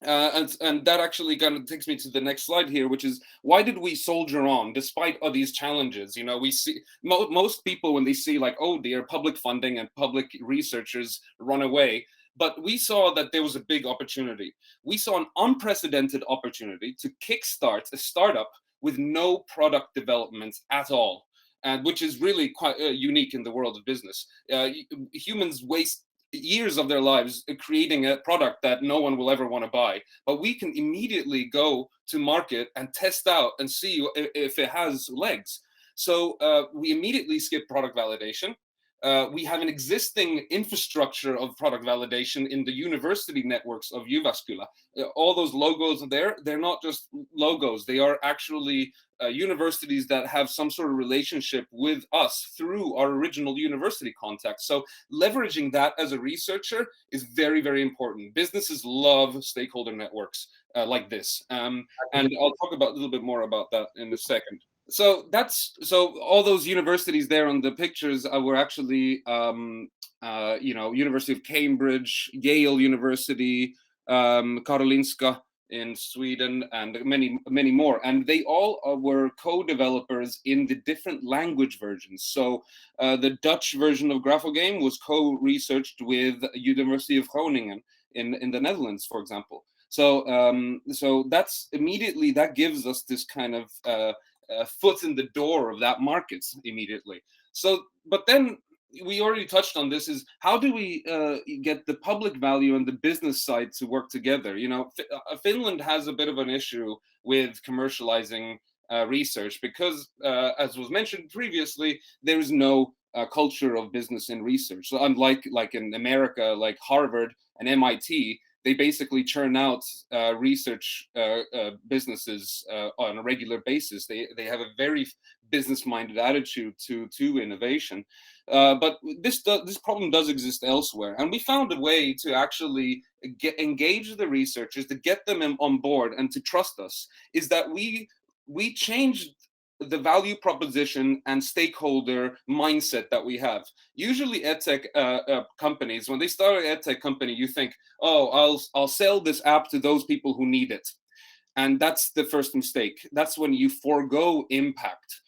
And that actually kind of takes me to the next slide here, which is, why did we soldier on despite all these challenges? We see most people, when they see like, oh dear, public funding and public researchers, run away. But we saw that there was a big opportunity. We saw an unprecedented opportunity to kickstart a startup with no product development at all, and which is really quite unique in the world of business. Humans waste years of their lives creating a product that no one will ever want to buy, but we can immediately go to market and test out and see if it has legs. So we immediately skip product validation. We have an existing infrastructure of product validation in the university networks of Jyväskylä. All those logos there, they're not just logos. They are actually universities that have some sort of relationship with us through our original university contact. So leveraging that as a researcher is very, very important. Businesses love stakeholder networks like this. And I'll talk about a little bit more about that in a second. So all those universities there on the pictures were actually, University of Cambridge, Yale University, Karolinska in Sweden, and many, many more. And they all were co-developers in the different language versions. So the Dutch version of GraphoGame was co-researched with University of Groningen in the Netherlands, for example. So that's immediately, that gives us this kind of foot in the door of that market immediately. So, but then we already touched on this, is how do we get the public value and the business side to work together? You know, Finland has a bit of an issue with commercializing research because, as was mentioned previously, there is no culture of business in research. So unlike in America, like Harvard and MIT, they basically churn out research businesses on a regular basis. They have a very business-minded attitude to innovation. But this problem does exist elsewhere, and we found a way to actually engage the researchers, to get them on board and to trust us. Is that we changed the value proposition and stakeholder mindset that we have. Usually edtech companies, when they start an edtech company, you think, oh, I'll sell this app to those people who need it. And that's the first mistake. That's when you forego impact,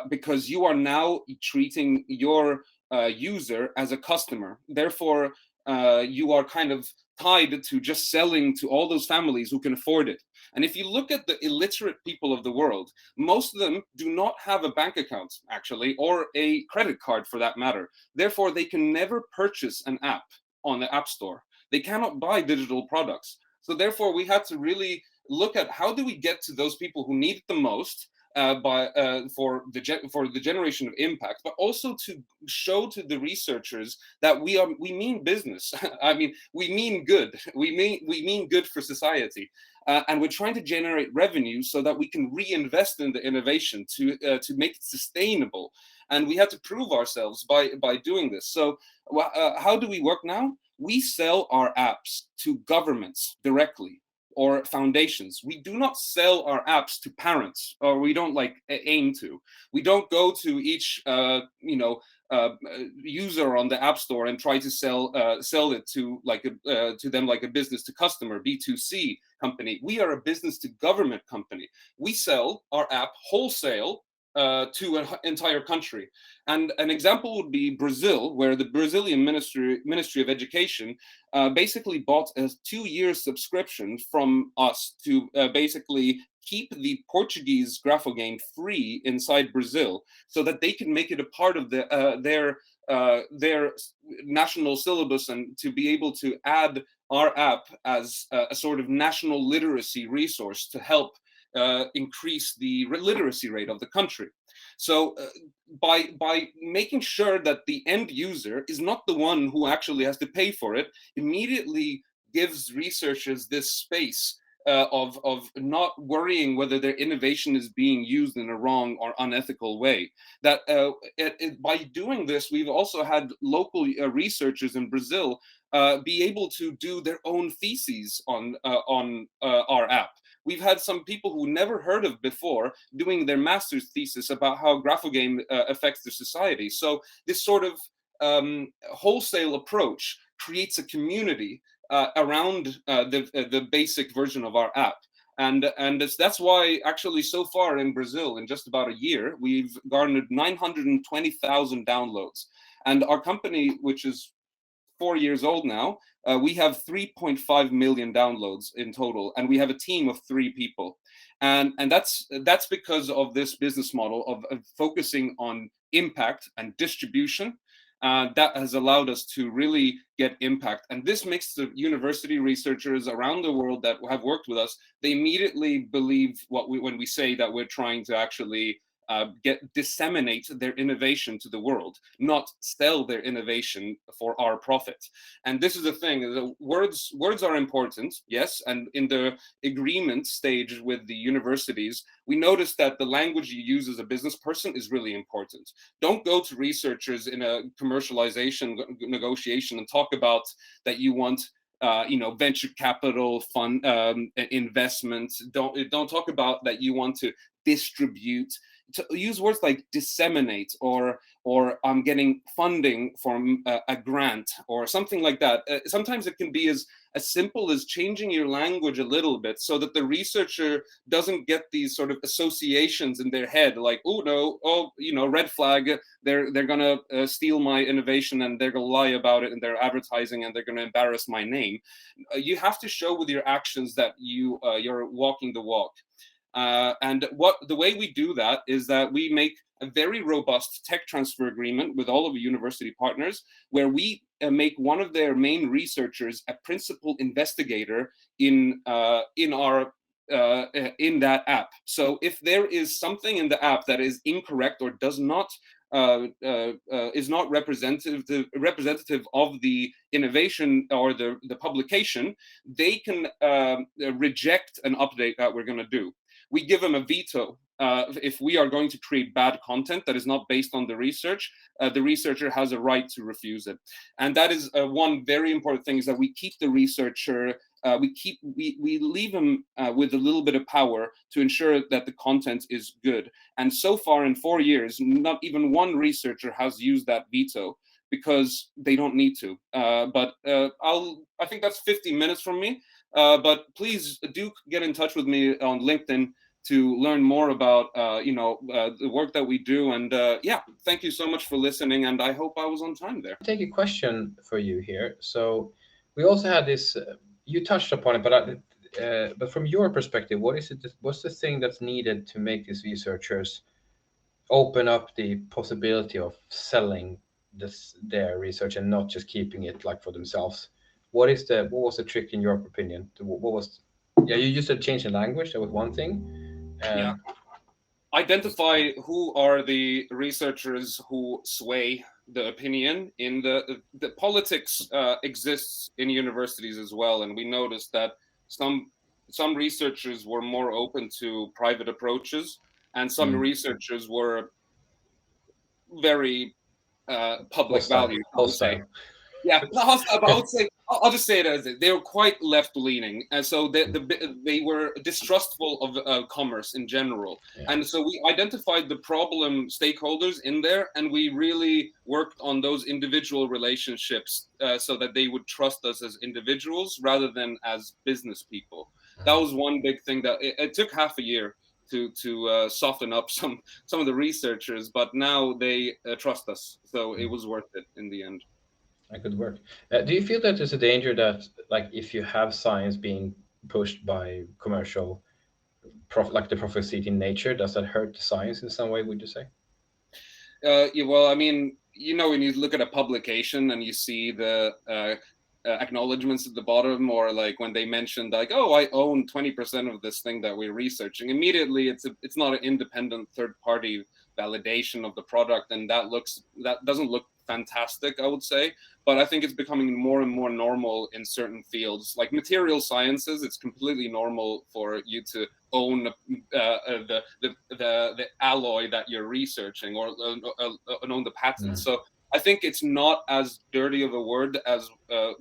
because you are now treating your user as a customer. Therefore, you are kind of tied to just selling to all those families who can afford it. And if you look at the illiterate people of the world, most of them do not have a bank account, actually, or a credit card for that matter. Therefore, they can never purchase an app on the App Store. They cannot buy digital products. So therefore, we had to really look at how do we get to those people who need it the most, for the generation of impact, but also to show to the researchers that we mean business. I mean, we mean good. We mean good for society, and we're trying to generate revenue so that we can reinvest in the innovation to make it sustainable. And we had to prove ourselves by doing this. So how do we work now? We sell our apps to governments directly, or foundations. We do not sell our apps to parents, or we don't aim to. We don't go to each user on the App Store and try to sell it to them like a business to customer, B2C company. We are a business to government company. We sell our app wholesale to an entire country. And an example would be Brazil, where the Brazilian Ministry of Education basically bought a 2-year subscription from us to basically keep the Portuguese GraphoGame free inside Brazil, so that they can make it a part of their national syllabus, and to be able to add our app as a sort of national literacy resource to help increase the literacy rate of the country. So by making sure that the end user is not the one who actually has to pay for it, immediately gives researchers this space of not worrying whether their innovation is being used in a wrong or unethical way. That by doing this, we've also had local researchers in Brazil be able to do their own theses on our app. We've had some people who never heard of before doing their master's thesis about how GraphoGame affects their society. So this sort of wholesale approach creates a community around the basic version of our app. And that's why actually so far in Brazil, in just about a year, we've garnered 920,000 downloads. And our company, which is 4 years old now, we have 3.5 million downloads in total, and we have a team of 3 people, and that's because of this business model of focusing on impact and distribution. That has allowed us to really get impact, and this makes the university researchers around the world that have worked with us, they immediately believe when we say that we're trying to actually disseminate their innovation to the world, not sell their innovation for our profit. And this is the thing, the words are important, yes, and in the agreement stage with the universities, we noticed that the language you use as a business person is really important. Don't go to researchers in a commercialization negotiation and talk about that you want venture capital fund investments. Don't talk about that you want to distribute. To use words like disseminate or I'm getting funding from a grant or something like that. Sometimes it can be as simple as changing your language a little bit so that the researcher doesn't get these sort of associations in their head like, oh no, red flag, they're gonna steal my innovation and they're gonna lie about it in their advertising and they're gonna embarrass my name. You have to show with your actions that you're walking the walk. And the way we do that is that we make a very robust tech transfer agreement with all of the university partners, where we make one of their main researchers a principal investigator in that app. So if there is something in the app that is incorrect or does not is not representative of the innovation or the publication, they can reject an update that we're going to do. We give them a veto. If we are going to create bad content that is not based on the research, the researcher has a right to refuse it. And that is one very important thing, is that we keep the researcher, we leave them with a little bit of power to ensure that the content is good. And so far in 4 years, not even one researcher has used that veto because they don't need to. But I think that's 50 minutes from me. But please do get in touch with me on LinkedIn to learn more about the work that we do. And thank you so much for listening. And I hope I was on time there. I'll take a question for you here. So we also had this. You touched upon it, but from your perspective, what's the thing that's needed to make these researchers open up the possibility of selling their research and not just keeping it like for themselves? What was the trick in your opinion? You used to change the language. That was one thing. Identify who are the researchers who sway the opinion. In the politics exists in universities as well, and we noticed that some researchers were more open to private approaches, and some researchers were very public value. Hostile. Yeah, not hostile, but I would say, I'll just say it as it. They were quite left-leaning, and so they were distrustful of commerce in general. Yeah. And so we identified the problem stakeholders in there, and we really worked on those individual relationships so that they would trust us as individuals rather than as business people. That was one big thing that it took half a year to soften up some of the researchers, but now they trust us, so it was worth it in the end. Good work. Do you feel that there's a danger that, like, if you have science being pushed by commercial, like the profit-seeking nature, does that hurt the science in some way, would you say? Well, I mean, when you look at a publication and you see the acknowledgements at the bottom, or like when they mentioned like, oh, I own 20% of this thing that we're researching, immediately it's not an independent third-party validation of the product, and that doesn't look fantastic, I would say. But I think it's becoming more and more normal in certain fields, like material sciences. It's completely normal for you to own the alloy that you're researching, or own the patent. So I think it's not as dirty of a word as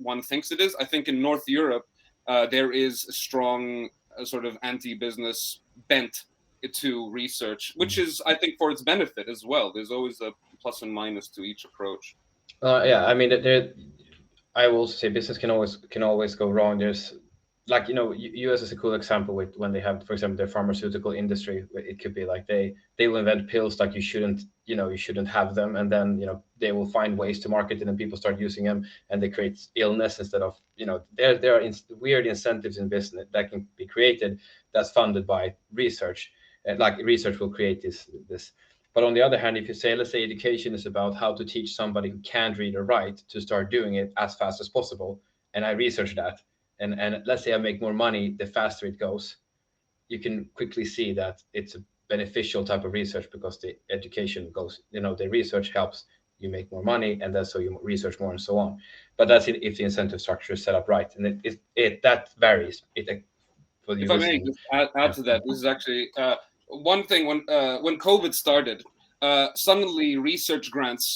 one thinks it is. I think in North Europe there is a strong sort of anti-business bent to research, which is, I think, for its benefit as well. There's always a plus and minus to each approach. I mean, I will say business can always go wrong. There's, like, US is a cool example with when they have, for example, their pharmaceutical industry. It could be like they will invent pills like you shouldn't have them, and then they will find ways to market it, and people start using them, and they create illness instead of there are weird incentives in business that can be created that's funded by research. Like research will create this. But on the other hand, if you say, let's say education is about how to teach somebody who can't read or write to start doing it as fast as possible, and I research that, and let's say I make more money the faster it goes, you can quickly see that it's a beneficial type of research, because the education goes, the research helps you make more money, and then so you research more and so on. But that's if the incentive structure is set up right, and that varies. For the if I may just add to that, this is actually one thing. When COVID started, suddenly research grants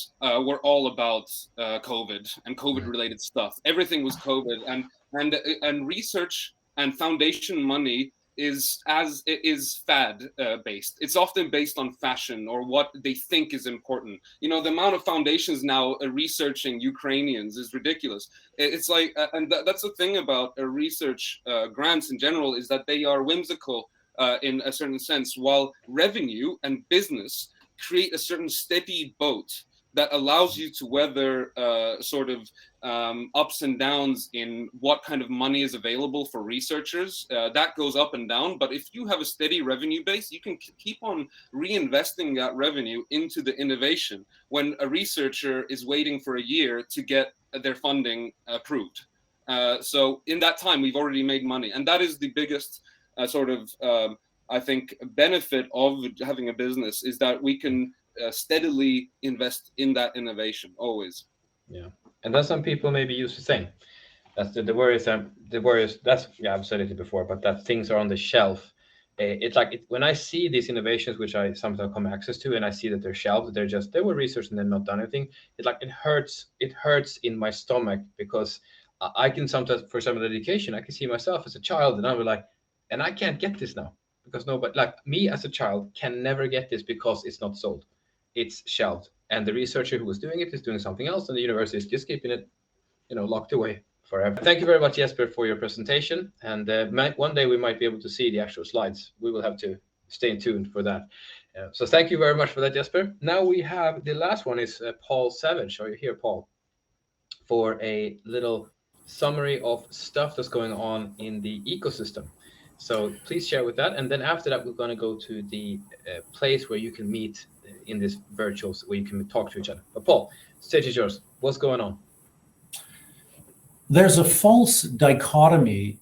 were all about COVID and COVID-related stuff. Everything was COVID, and research and foundation money is fad based. It's often based on fashion or what they think is important. The amount of foundations now researching Ukrainians is ridiculous. It's like, and that's the thing about research grants in general, is that they are whimsical in a certain sense, while revenue and business create a certain steady boat that allows you to weather sort of ups and downs in what kind of money is available for researchers. That goes up and down, but if you have a steady revenue base, you can keep on reinvesting that revenue into the innovation when a researcher is waiting for a year to get their funding approved. So in that time, we've already made money, and that is the biggest sort of I think benefit of having a business, is that we can steadily invest in that innovation always. Yeah, and then some people maybe use the same. That's the worry is that's, I've said it before, but that things are on the shelf. It's like when I see these innovations, which I sometimes come access to, and I see that they're shelved, they were researched and they're not done anything. It's like it hurts in my stomach, because I can sometimes, for some of the education, I can see myself as a child, and I'm like, and I can't get this now, because nobody, like me as a child, can never get this because it's not sold. It's shelved, and the researcher who was doing it is doing something else, and the university is just keeping it, locked away forever. Thank you very much, Jesper, for your presentation. And one day we might be able to see the actual slides. We will have to stay tuned for that. So thank you very much for that, Jesper. Now we have the last one is Paul Savage. Are you here, Paul? For a little summary of stuff that's going on in the ecosystem. So please share with that. And then after that, we're going to go to the place where you can meet in this virtual, where you can talk to each other. But Paul, stage is yours. What's going on? There's a false dichotomy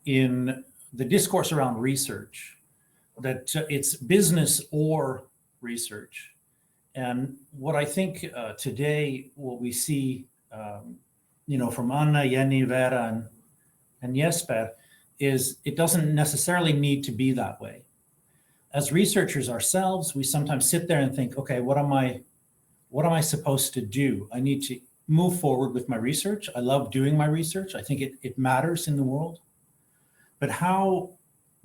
in the discourse around research, that it's business or research. And what I think today, what we see, from Anna, Jenni, Veera, and Jesper, is it doesn't necessarily need to be that way. As researchers ourselves, we sometimes sit there and think, okay, what am I supposed to do? I need to move forward with my research. I love doing my research. I think it matters in the world. But how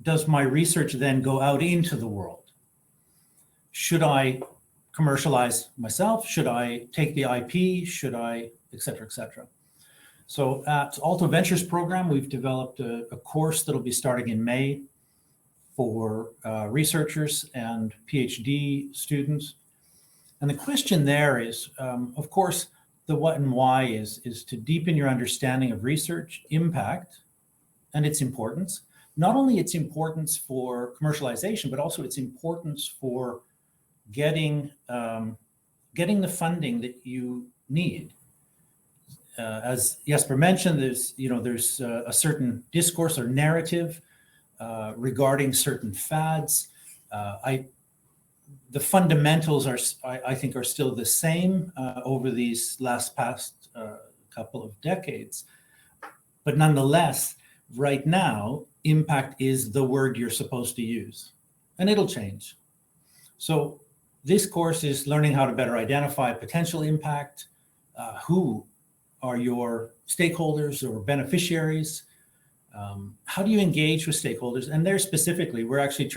does my research then go out into the world? Should I commercialize myself? Should I take the IP? Should I, et cetera, et cetera? So at Alto Ventures program, we've developed a course that'll be starting in May for researchers and PhD students. And the question there is, of course, the what and why is to deepen your understanding of research impact and its importance. Not only its importance for commercialization, but also its importance for getting the funding that you need. As Jesper mentioned, there's a certain discourse or narrative regarding certain fads. The fundamentals I think are still the same over these past couple of decades, but nonetheless, right now, impact is the word you're supposed to use, and it'll change. So this course is learning how to better identify potential impact, who are your stakeholders or beneficiaries, how do you engage with stakeholders, and there specifically, we're actually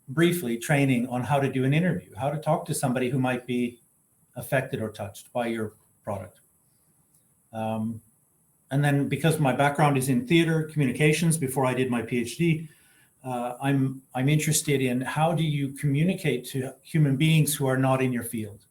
briefly training on how to do an interview, how to talk to somebody who might be affected or touched by your product. And then because my background is in theater communications before I did my PhD, I'm interested in how do you communicate to human beings who are not in your field.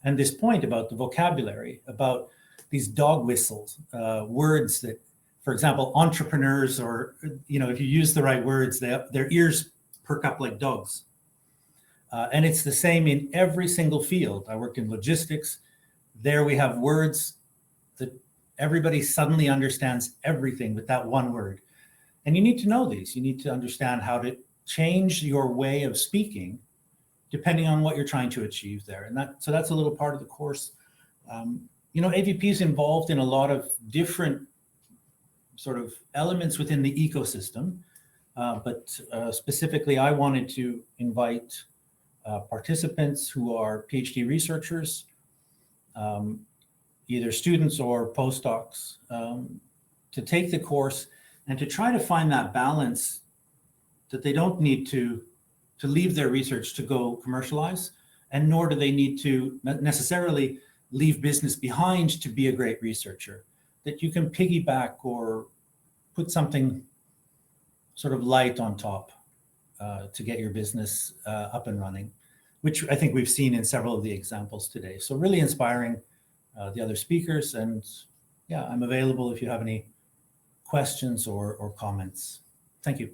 And this point about the vocabulary, about these dog whistles, words that, for example, entrepreneurs, or, if you use the right words, their ears perk up like dogs. And it's the same in every single field. I worked in logistics. There we have words that everybody suddenly understands everything with that one word. And you need to know these. You need to understand how to change your way of speaking depending on what you're trying to achieve there. And so that's a little part of the course. AVP is involved in a lot of different sort of elements within the ecosystem, but specifically I wanted to invite participants who are PhD researchers, either students or postdocs, to take the course and to try to find that balance that they don't need to leave their research to go commercialize, and nor do they need to necessarily leave business behind to be a great researcher, that you can piggyback or put something sort of light on top to get your business up and running, which I think we've seen in several of the examples today. So really inspiring the other speakers. And yeah, I'm available if you have any questions or comments. Thank you.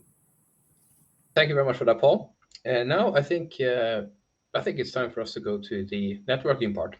Thank you very much for that, Paul. And now I think it's time for us to go to the networking part.